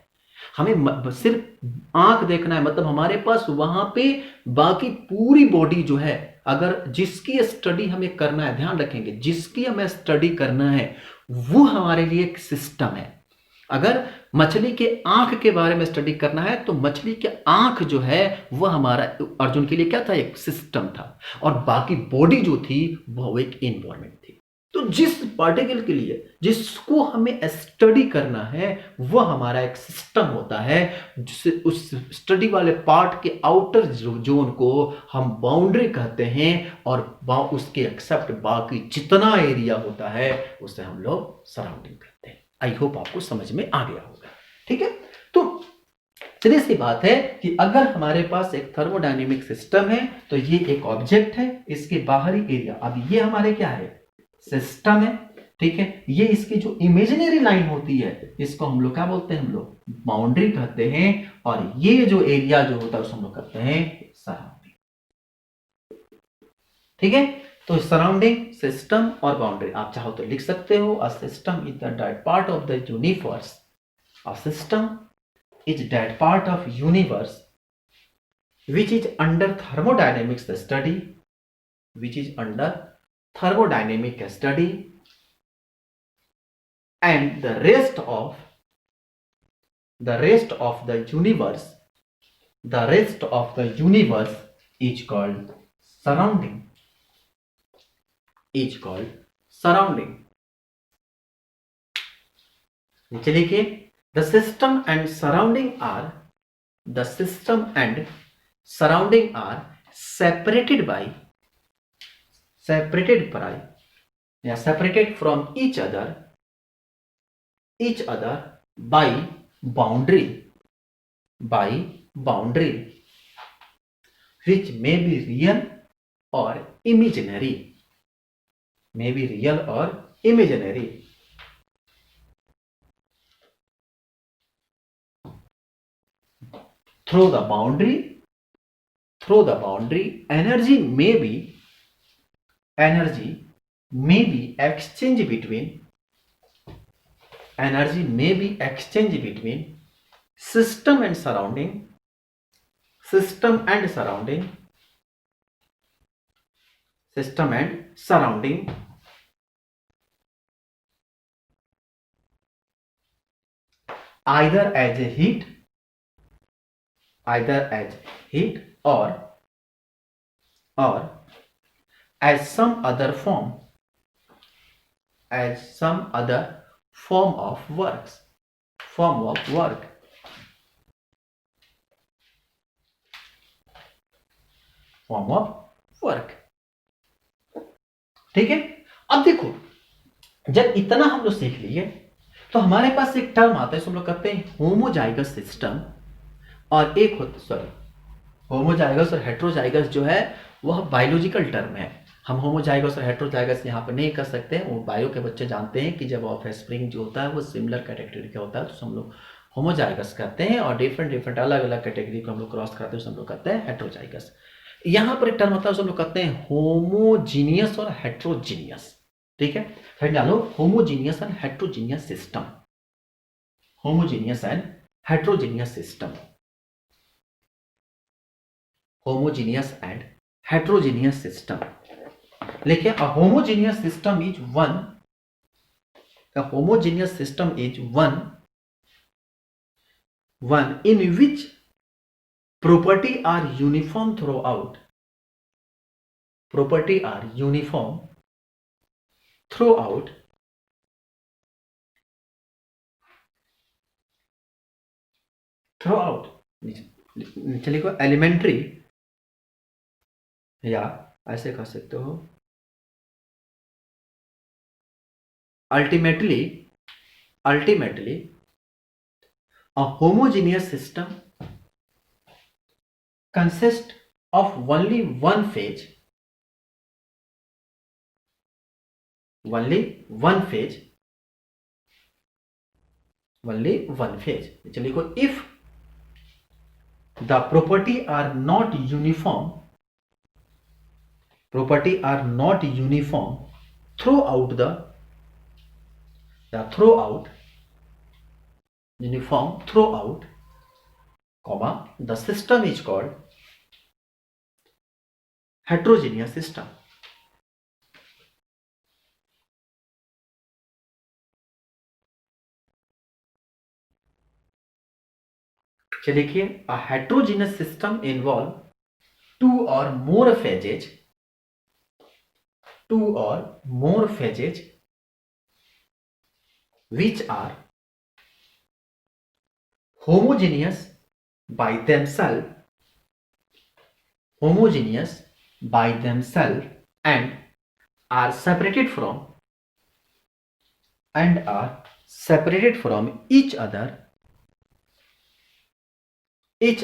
[SPEAKER 1] हमें सिर्फ आंख देखना है, मतलब हमारे पास वहां पे बाकी पूरी बॉडी जो है, अगर जिसकी स्टडी हमें करना है, ध्यान रखेंगे, जिसकी हमें स्टडी करना है वो हमारे लिए एक सिस्टम है। अगर मछली के आंख के बारे में स्टडी करना है तो मछली के आंख जो है वह हमारा अर्जुन के लिए क्या था, एक सिस्टम था, और बाकी बॉडी जो थी वह एक एनवायरनमेंट थी। तो जिस पार्टिकल के लिए जिसको हमें स्टडी करना है वह हमारा एक सिस्टम होता है, उस स्टडी वाले पार्ट के आउटर जोन को हम बाउंड्री कहते हैं, और उसके एक्सेप्ट बाकी जितना एरिया होता है उसे हम लोग सराउंडिंग कहते हैं। आई होप आपको समझ में आ गया होगा, ठीक है। तो सीधी सी बात है कि अगर हमारे पास एक थर्मोडायनेमिक सिस्टम है तो ये एक ऑब्जेक्ट है, इसके बाहरी एरिया, अब ये हमारे क्या है, सिस्टम है, ठीक है। ये इसकी जो इमेजिनरी लाइन होती है इसको हम लोग क्या बोलते हैं, हम लोग बाउंड्री कहते हैं, और ये जो एरिया जो होता है उसको हम लोग कहते हैं सराउंडिंग, ठीक है। तो सराउंडिंग, सिस्टम और बाउंड्री आप चाहो तो लिख सकते हो। A system is the dead part of the universe, a system is dead part of universe which is under thermodynamics study, which is under thermodynamic study, and the rest of the universe, the rest of the universe is called surrounding, is called surrounding. नीचे लिखिए, the system and surrounding are, the system and surrounding are separated by separated from each other by boundary by boundary which may be real or imaginary, may be real or imaginary. Through the boundary, energy may be exchange between system and surrounding, either as heat or as some other form of work. ठीक है। अब देखो, जब इतना हम लोग सीख लिए तो हमारे पास एक टर्म आता है, हम लोग कहते हैं होमोजाइगस सिस्टम, और एक होमोजाइगस और हेट्रोजाइगस जो है वह बायोलॉजिकल टर्म है। हम होमोजाइगस और हेट्रोजाइगस यहाँ पर नहीं कर सकते। वो बायो के बच्चे जानते हैं कि जब ऑफस्प्रिंग जो होता है वो सिमिलर कैटेगरी का होता है तो हम लोग होमोजाइगस कहते हैं, और डिफरेंट अलग अलग कैटेगरी को हम लोग क्रॉस करते हैं तो हम लोग कहते हैं हेट्रोजाइगस। यहाँ पर एक टर्म होता है हम लोग कहते हैं होमोजीनियस और हेट्रोजीनियस। ठीक है, फिर डालो homogeneous and heterogeneous system, homogeneous and heterogeneous system, homogeneous and heterogeneous system. लेकिन a homogeneous system is one in which property are uniform throughout, चलिए को एलिमेंट्री, या ऐसे कह सकते हो ultimately a homogeneous system consists of only one phase, चलिए को if the property are not uniform throughout the system is called heterogeneous system. देखिए, a heterogeneous system involve two or more phases which are homogeneous by themselves and are separated from each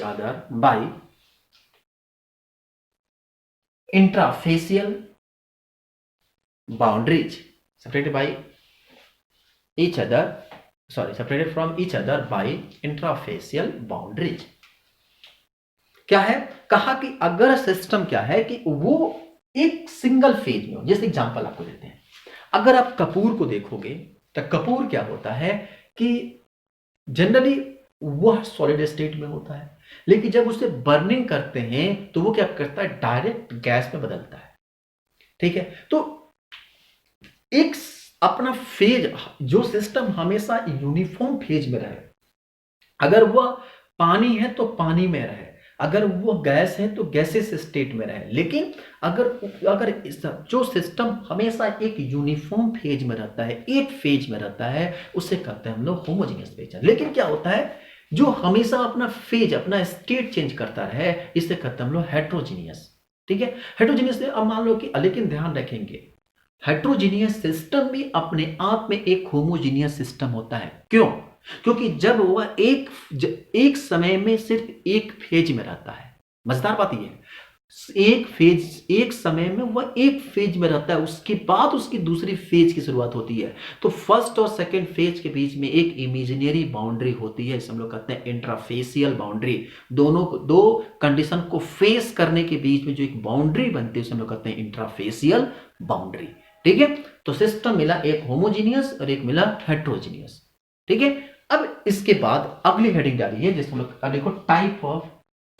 [SPEAKER 1] other by intrafacial boundaries, separated from each other by intrafacial boundaries. क्या है, कहा कि अगर system क्या है कि वो एक सिंगल फेज में हो। जैसे एग्जांपल आपको देते हैं, अगर आप कपूर को देखोगे तो कपूर क्या होता है कि जनरली वह सॉलिड स्टेट में होता है, लेकिन जब उसे बर्निंग करते हैं तो वो क्या करता है, डायरेक्ट गैस में बदलता है। ठीक है, तो एक अपना फेज, जो सिस्टम हमेशा यूनिफॉर्म फेज में रहे, अगर वह पानी है तो पानी में रहे, अगर वो गैस है तो गैसेस स्टेट में रहे। लेकिन अगर जो सिस्टम हमेशा एक यूनिफॉर्म फेज में रहता है, एक फेज में रहता है, उसे कहते हैं हम लोग होमोजेनियस फेज। लेकिन क्या होता है, जो हमेशा अपना फेज, अपना स्टेट चेंज करता रहे, इसे कहते हैं हम लोग हेट्रोजीनियस। ठीक है, हेट्रोजीनियस। अब मान लो कि, लेकिन ध्यान रखेंगे, हेट्रोजीनियस सिस्टम भी अपने आप में एक होमोजीनियस सिस्टम होता है। क्यों? क्योंकि जब वह एक समय में सिर्फ एक फेज में रहता है, मजेदार बात यह है, एक समय में वह एक फेज में रहता है, उसके बाद उसकी दूसरी फेज की शुरुआत होती है। तो फर्स्ट और सेकंड फेज के बीच में एक इमेजिनरी बाउंड्री होती है, इसे हम लोग कहते हैं इंट्राफेसियल बाउंड्री। दो कंडीशन को फेस करने के बीच में जो एक बाउंड्री बनती है उसे हम लोग कहते हैं इंट्राफेसियल बाउंड्री। ठीक है, तो सिस्टम मिला एक होमोजीनियस और एक मिला हेट्रोजीनियस। ठीक है, अब इसके बाद अगली हेडिंग डाली है जिसमें देखो type of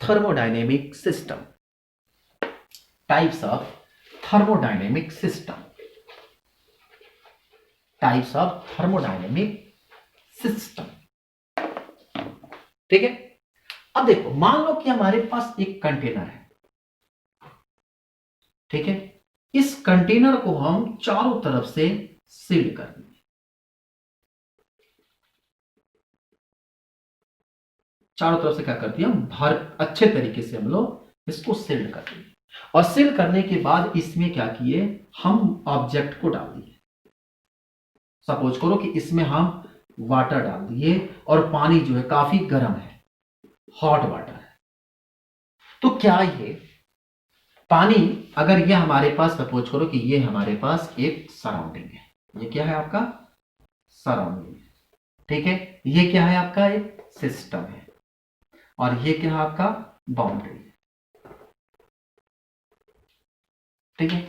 [SPEAKER 1] thermodynamic system, types of thermodynamic system, types of thermodynamic system. ठीक है, अब देखो मान लो कि हमारे पास एक कंटेनर है। ठीक है, इस कंटेनर को हम चारों तरफ से सील कर देंगे, चारों तरफ से क्या करती है हम भर अच्छे तरीके से हम लोग इसको सील कर देंगे। और सील करने के बाद इसमें क्या किए, हम ऑब्जेक्ट को डाल दिए। सपोज करो कि इसमें हम वाटर डाल दिए और पानी जो है काफी गर्म है, हॉट वाटर है। तो क्या ये पानी, अगर ये हमारे पास सपोज करो कि ये हमारे पास एक सराउंडिंग है, ये क्या है आपका सराउंडिंग है। ठीक है, ये क्या है आपका एक सिस्टम है और ये क्या है आपका बाउंड्री है। ठीक है,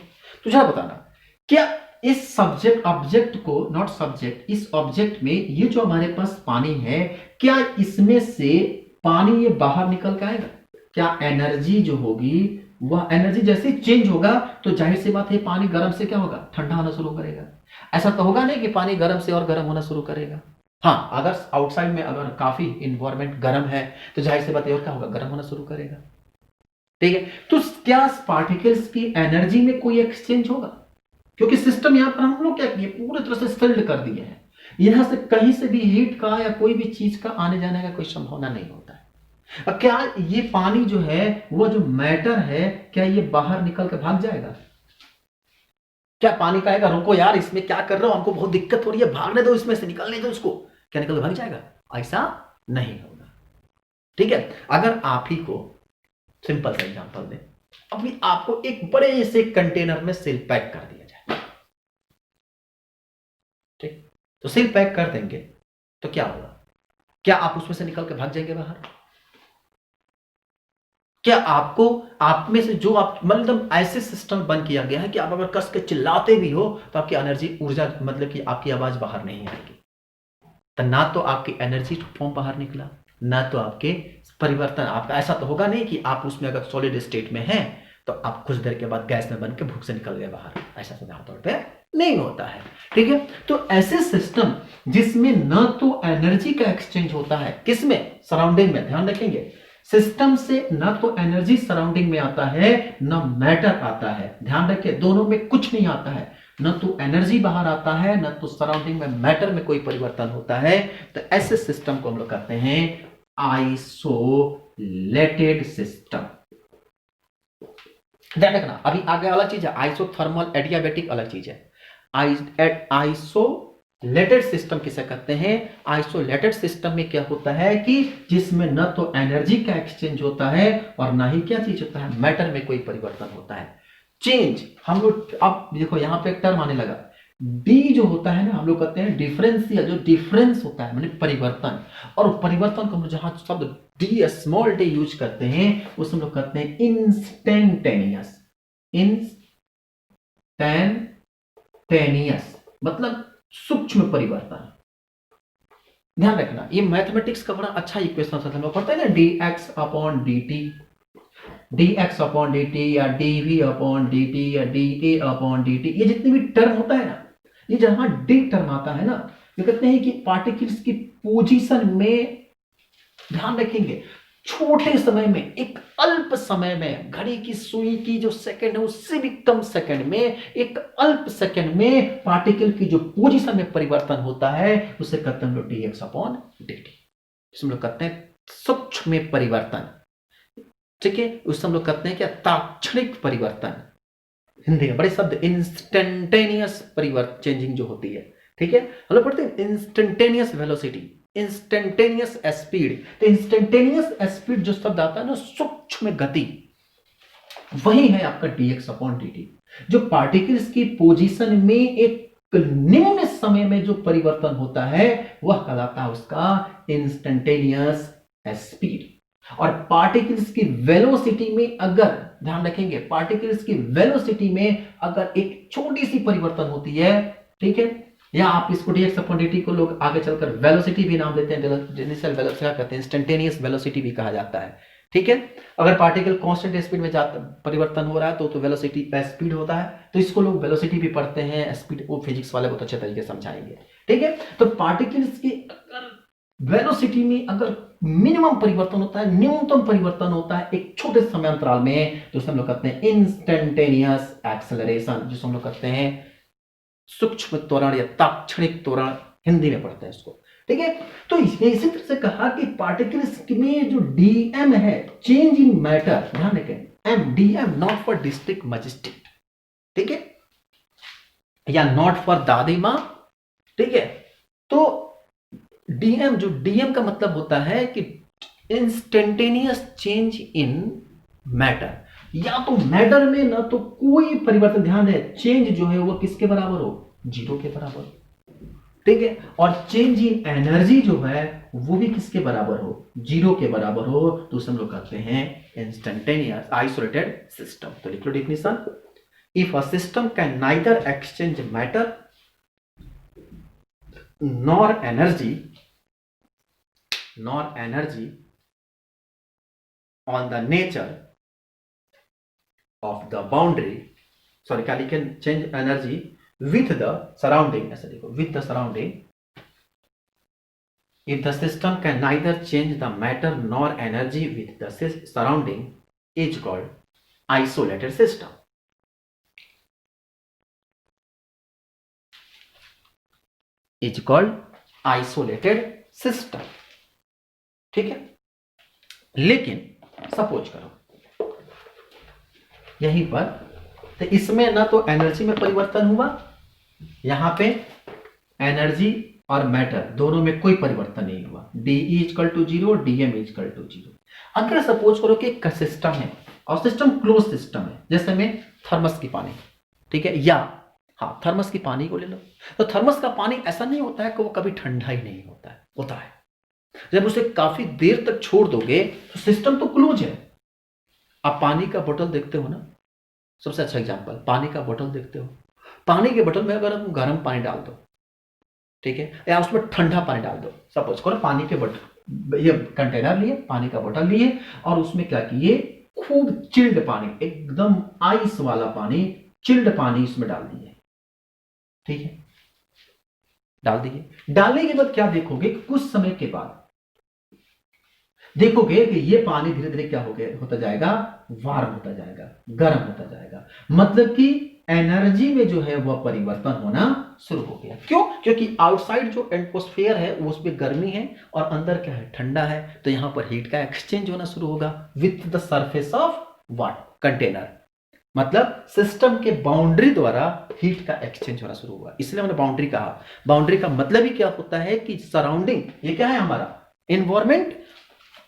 [SPEAKER 1] तो जरा बताना क्या इस सब्जेक्ट ऑब्जेक्ट को, नॉट सब्जेक्ट, इस ऑब्जेक्ट में ये जो हमारे पास पानी है, क्या इसमें से पानी ये बाहर निकल के आएगा? क्या एनर्जी जो होगी वह एनर्जी जैसे चेंज होगा तो जाहिर सी बात है पानी गर्म से क्या होगा, ठंडा होना शुरू करेगा। ऐसा तो होगा नहीं कि पानी गर्म से और गर्म होना शुरू करेगा। हाँ, अगर आउटसाइड में अगर काफी इन्वायरमेंट गर्म है तो जाहिर सी बात है और क्या होगा, गर्म होना शुरू करेगा। ठीक है, तो क्या पार्टिकल्स की एनर्जी में कोई एक्सचेंज होगा? क्योंकि सिस्टम यहां पर हम लोग क्या किए, पूरी तरह से फिल्ड कर दिए हैं, यहां से कहीं से भी हीट का या कोई भी चीज का आने जाने का कोई संभावना नहीं होता है। अब क्या ये पानी जो है वो जो मैटर है, क्या ये बाहर निकल के भाग जाएगा? क्या पानी कहेगा रुको यार इसमें क्या कर रहे हो, हमको बहुत दिक्कत हो रही है, भागने दो, इसमें से निकलने दो इसको, क्या निकल भाग जाएगा? ऐसा नहीं होगा। ठीक है, अगर आप ही को सिंपल सा एग्जांपल दें, अभी आपको एक बड़े से कंटेनर में सील पैक कर दिया जाए। ठीक, तो सील पैक कर देंगे तो क्या होगा, क्या आप उसमें से निकल के भाग जाएंगे बाहर? क्या आपको, आप में से जो आप मतलब ऐसे सिस्टम बन किया गया है कि आप अगर कस के चिल्लाते भी हो तो आपकी एनर्जी ऊर्जा मतलब कि आपकी आवाज बाहर नहीं आएगी। तो ना तो आपकी एनर्जी फॉर्म बाहर निकला, ना तो आपके परिवर्तन। आपका ऐसा तो होगा नहीं कि आप उसमें अगर सॉलिड स्टेट में हैं तो आप कुछ देर के बाद गैस में बन के भूख से निकल गए बाहर, ऐसा तो आमतौर पर नहीं होता है। ठीक है, तो ऐसे सिस्टम जिसमें न तो एनर्जी का एक्सचेंज होता है, किसमें, सराउंडिंग में, ध्यान रखेंगे, सिस्टम से न तो एनर्जी सराउंडिंग में आता है न मैटर आता है, ध्यान रखें दोनों में कुछ नहीं आता है, न तो एनर्जी बाहर आता है न तो सराउंडिंग में मैटर में कोई परिवर्तन होता है। तो ऐसे सिस्टम को हम लोग कहते हैं आइसोलेटेड सिस्टम। ध्यान रखना, अभी आगे अलग चीज है, आइसोथर्मल एडियाबैटिक अलग चीज है। आइसोलेटेड सिस्टम किसे कहते हैं? आइसोलेटेड सिस्टम में क्या होता है कि जिसमें न तो एनर्जी का एक्सचेंज होता है और ना ही क्या चीज होता है, मैटर में कोई परिवर्तन होता है। चेंज हम लोग, अब देखो यहां पे एक टर्म आने लगा, डी जो होता है ना हम लोग कहते हैं डिफरेंशियल, जो डिफरेंस होता है मतलब परिवर्तन, और परिवर्तन को हम जहां शब्द डी स्मॉल डी यूज करते हैं उस हम लोग कहते हैं इंस्टेंटेनियस। इंस्टेंटेनियस मतलब सूक्ष्म परिवर्तन। ध्यान रखना, ये मैथमेटिक्स का बड़ा अच्छा इक्वेशन हम लोग पढ़ते हैं ना, D X upon D T, D X upon D T या D V upon D T या D A upon D T, ये जितने भी टर्म होता है ना, ये जहां डी टर्म आता है ना, ये कहते हैं कि पार्टिकल्स की पोजीशन में, ध्यान रखेंगे, छोटे समय में, एक अल्प समय में, घड़ी की सुई की जो सेकंड है उससे भी कम सेकंड में, एक अल्प सेकंड में पार्टिकल की जो पोजीशन में परिवर्तन होता है उसे कहते हैं हम लोग D X upon D T, जिसमें लोग कहते हैं सूक्ष्म परिवर्तन। ठीक है, उससे हम लोग कहते हैं क्या, तात्क्षणिक परिवर्तन। हिंदी में बड़े शब्द, इंस्टेंटेनियस परिवर्तन, चेंजिंग जो होती है। ठीक है, हम लोग पढ़ते हैं इंस्टेंटेनियस वेलोसिटी, इंस्टेंटेनियस स्पीड। तो इंस्टेंटेनियस स्पीड जो शब्द आता है ना, सूक्ष्म गति, वही है आपका dx अपॉन dt। जो पार्टिकल्स की पोजीशन में एक निम्न समय में जो परिवर्तन होता है वह कहलाता है उसका इंस्टेंटेनियस स्पीड। और पार्टिकल्स की वेलोसिटी में अगर ध्यान रखेंगे, पार्टिकल्स की वेलोसिटी में अगर एक छोटी सी परिवर्तन होती है, ठीक है, या आप इसको dx अपॉन dt को लोग आगे चलकर वेलोसिटी भी नाम देते हैं, इनिशियल वेलोसिटी कहते हैं, इंस्टेंटेनियस वेलोसिटी भी कहा जाता है, ठीक है। अगर पार्टिकल कांस्टेंट स्पीड में जाता परिवर्तन हो रहा है तो वेलोसिटी स्पीड होता है, तो इसको लोग वेलोसिटी भी पढ़ते हैं, स्पीड वो फिजिक्स वाले बहुत अच्छे तरीके से समझाएंगे, ठीक है। तो पार्टिकल्स की अगर वेलोसिटी में अगर मिनिमम परिवर्तन होता है, न्यूनतम परिवर्तन होता है एक छोटे समय अंतराल में, तो उसे हम लोग कहते हैं इंस्टेंटेनियस एक्सेलरेशन, जिसे हम लोग कहते हैं सूक्ष्म त्वरण या तात्क्षणिक त्वरण, हिंदी में पढ़ते हैं इसको, ठीक है। तो इसी तरह से कहा कि पार्टिकल्स में जो डीएम है, चेंज इन मैटर, ध्यान रखें, M DM not for district magistrate, ठीक है, या नॉट फॉर दादी मां, ठीक है। तो डीएम, जो डीएम का मतलब होता है कि इंस्टेंटेनियस चेंज इन मैटर, या तो मैटर में ना तो कोई परिवर्तन, ध्यान है, चेंज जो है वो किसके बराबर हो, जीरो के बराबर, ठीक है। और चेंज इन एनर्जी जो है वो भी किसके बराबर हो, जीरो के बराबर हो, तो उसे हम लोग कहते हैं इंस्टेंटेनियस आइसोलेटेड सिस्टम। तो लिख लो definition, if a system can neither exchange matter nor energy on the nature of the boundary, sorry, can change energy with the surrounding, ऐसा देखो, with the surrounding, if the system can neither change the matter nor energy with the surrounding is called isolated system, is called isolated system, ठीक है। लेकिन suppose करो यहीं पर, तो इसमें ना तो एनर्जी में परिवर्तन हुआ, यहां पे एनर्जी और मैटर दोनों में कोई परिवर्तन नहीं हुआ, D equal to zero, DM equal to zero. अगर सपोज करो कि एक सिस्टम है और सिस्टम क्लोज सिस्टम है, जैसे में थर्मस की पानी, ठीक है, या हाँ थर्मस की पानी को ले लो, तो थर्मस का पानी ऐसा नहीं होता है कि वो कभी ठंडा ही नहीं होता है, जब उसे काफी देर तक छोड़ दोगे तो सिस्टम तो क्लोज है। आप पानी का बोतल देखते हो ना, सबसे अच्छा एग्जांपल, पानी का बोतल देखते हो, पानी के बोतल में अगर हम गर्म पानी डाल दो, ठीक है, या उसमें ठंडा पानी डाल दो, सपोज करो पानी के बोतल, ये कंटेनर लिए, पानी का बोतल लिए, और उसमें क्या किए, खूब चिल्ड पानी, एकदम आइस वाला पानी, चिल्ड पानी उसमें डाल दिए, ठीक है, डाल दिए। डालने के बाद क्या देखोगे, कुछ समय के बाद देखोगे कि ये पानी धीरे धीरे क्या होता जाएगा, वार्म होता जाएगा, गर्म होता जाएगा, मतलब कि एनर्जी में जो है वह परिवर्तन होना शुरू हो गया। क्यों? क्योंकि आउटसाइड जो एटमॉस्फेयर है वो उसमें गर्मी है और अंदर क्या है, ठंडा है, तो यहां पर हीट का एक्सचेंज होना शुरू होगा with the surface of what, container, मतलब सिस्टम के बाउंड्री द्वारा हीट का एक्सचेंज होना शुरू हुआ। इसलिए हमने बाउंड्री कहा। बाउंड्री का मतलब ही क्या होता है कि सराउंडिंग, ये क्या है हमारा एनवायरमेंट,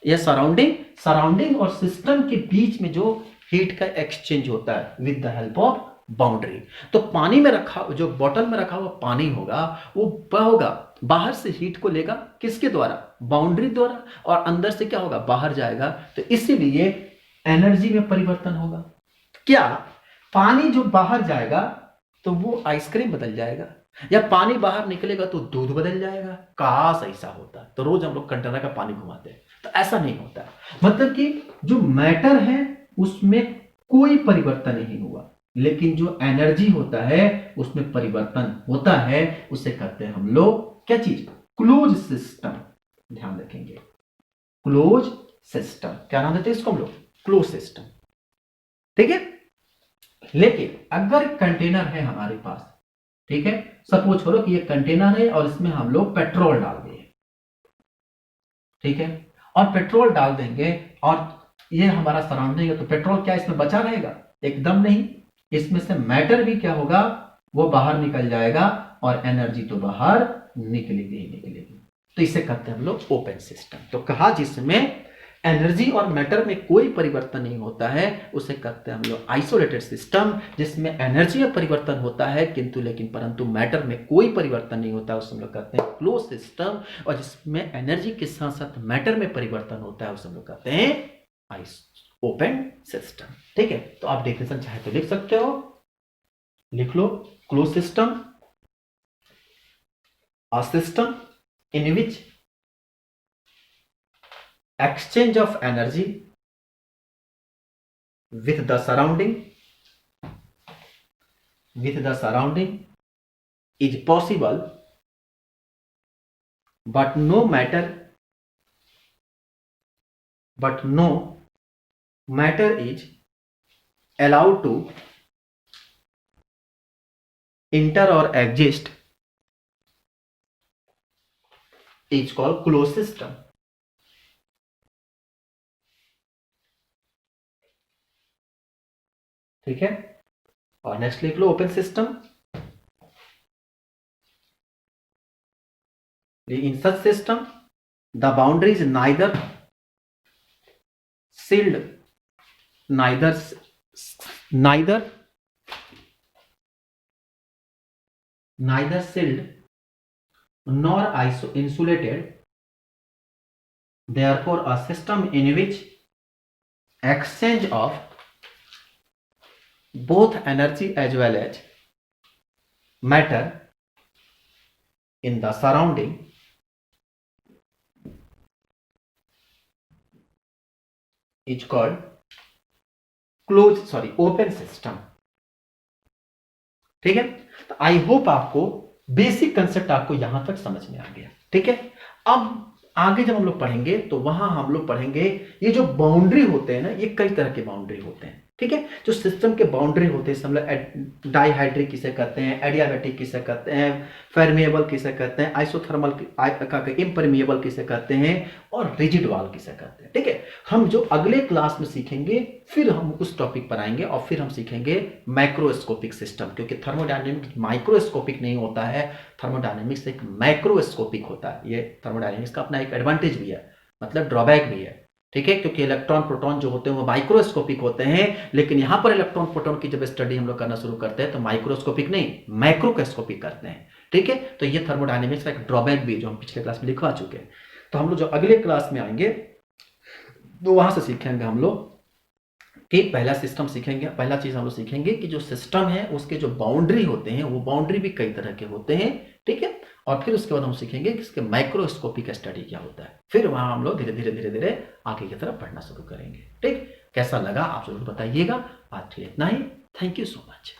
[SPEAKER 1] ये सराउंडिंग और सिस्टम के बीच में जो हीट का एक्सचेंज होता है with the help of boundary. तो पानी में रखा, जो बॉटल में रखा हुआ पानी होगा, वो क्या होगा, बाहर से हीट को लेगा, किसके द्वारा, बाउंड्री द्वारा, और अंदर से क्या होगा, बाहर जाएगा, तो इसीलिए एनर्जी में परिवर्तन होगा। क्या पानी जो बाहर जाएगा तो वो आइसक्रीम बदल जाएगा, या पानी बाहर निकलेगा तो दूध बदल जाएगा? काश ऐसा होता, तो रोज हम लोग कंटेनर का पानी घुमाते हैं, तो ऐसा नहीं होता। मतलब कि जो मैटर है उसमें कोई परिवर्तन नहीं हुआ, लेकिन जो एनर्जी होता है उसमें परिवर्तन होता है, उसे कहते हैं हम लोग क्या चीज, क्लोज सिस्टम। ध्यान रखेंगे, क्लोज सिस्टम, क्या नाम देते हैं इसको हम लोग, क्लोज सिस्टम, ठीक है। लेकिन अगर कंटेनर है हमारे पास, ठीक है, सपोज करो कि ये कंटेनर है और इसमें हम लोग पेट्रोल डाल दिए, ठीक है, और पेट्रोल डाल देंगे और ये हमारा सराउंडिंग है, तो पेट्रोल क्या इसमें बचा रहेगा? एकदम नहीं, इसमें से मैटर भी क्या होगा, वो बाहर निकल जाएगा और एनर्जी तो बाहर निकलेगी ही निकलेगी। तो इसे कहते हैं हम लोग ओपन सिस्टम। तो कहा जिसमें एनर्जी और मैटर में कोई परिवर्तन नहीं होता है उसे कहते हैं हम लोग आइसोलेटेड सिस्टम। जिसमें एनर्जी में परिवर्तन होता है किंतु लेकिन परंतु मैटर में कोई परिवर्तन नहीं होता उसे हम लोग कहते हैं क्लोज सिस्टम। और जिसमें एनर्जी के साथ साथ मैटर में परिवर्तन होता है उसे हम लोग कहते हैं ओपन सिस्टम। ठीक है, तो आप डेफिनेशन चाहे तो लिख सकते हो, लिख लो। Close system, a system in which exchange of energy with the surrounding is possible, but no matter is allowed to enter or exist, is called closed system। ठीक है, और नेक्स्ट लिख लो open system. In such system, the boundary is neither sealed, neither sealed nor insulated. Therefore, a system in which exchange of both energy as well as matter in the surrounding is called open system। ठीक है, तो I hope आपको basic concept आपको यहां तक समझ में आ गया। ठीक है, अब आगे जब हम लोग पढ़ेंगे तो वहां हम लोग पढ़ेंगे ये जो बाउंड्री होते हैं ना, ये कई तरह के बाउंड्री होते हैं। ठीक है, जो सिस्टम के बाउंड्री होते हैं, मतलब डाइहाइड्रिक किसे कहते हैं, एडियाबैटिक किसे कहते हैं, परमेएबल किसे कहते हैं, आइसोथर्मल इम्परमिएबल किसे कहते हैं, और रिजिड वॉल किसे कहते हैं। ठीक है, हम जो अगले क्लास में सीखेंगे फिर हम उस टॉपिक पर आएंगे और फिर हम सीखेंगे मैक्रोस्कोपिक सिस्टम, क्योंकि थर्मोडायनेमिक्स माइक्रोस्कोपिक नहीं होता है, थर्मोडायनेमिक्स एक मैक्रोस्कोपिक होता है। ये थर्मोडायनेमिक्स का अपना एक एडवांटेज भी है, मतलब ड्रॉबैक भी है। ठीक है, क्योंकि इलेक्ट्रॉन प्रोटॉन जो होते हैं वो माइक्रोस्कोपिक होते हैं, लेकिन यहां पर इलेक्ट्रॉन प्रोटॉन की जब स्टडी हम लोग करना शुरू करते हैं तो माइक्रोस्कोपिक नहीं मैक्रोस्कोपिक करते हैं। ठीक है, तो ये थर्मोडायनेमिक्स का एक ड्रॉबैक भी है जो हम पिछले क्लास में लिखवा चुके हैं। तो हम लोग जो अगले क्लास में आएंगे तो वहां से सीखेंगे हम लोग कि पहला सिस्टम सीखेंगे, पहला चीज हम लोग सीखेंगे कि जो सिस्टम है उसके जो बाउंड्री होते हैं वो बाउंड्री भी कई तरह के होते हैं। ठीक है, और फिर उसके बाद हम सीखेंगे कि इसके माइक्रोस्कोपिक स्टडी क्या होता है। फिर वहां हम लोग धीरे धीरे आगे की तरफ बढ़ना शुरू करेंगे। ठीक, कैसा लगा आप जरूर बताइएगा। आज के लिए इतना ही। Thank you so much.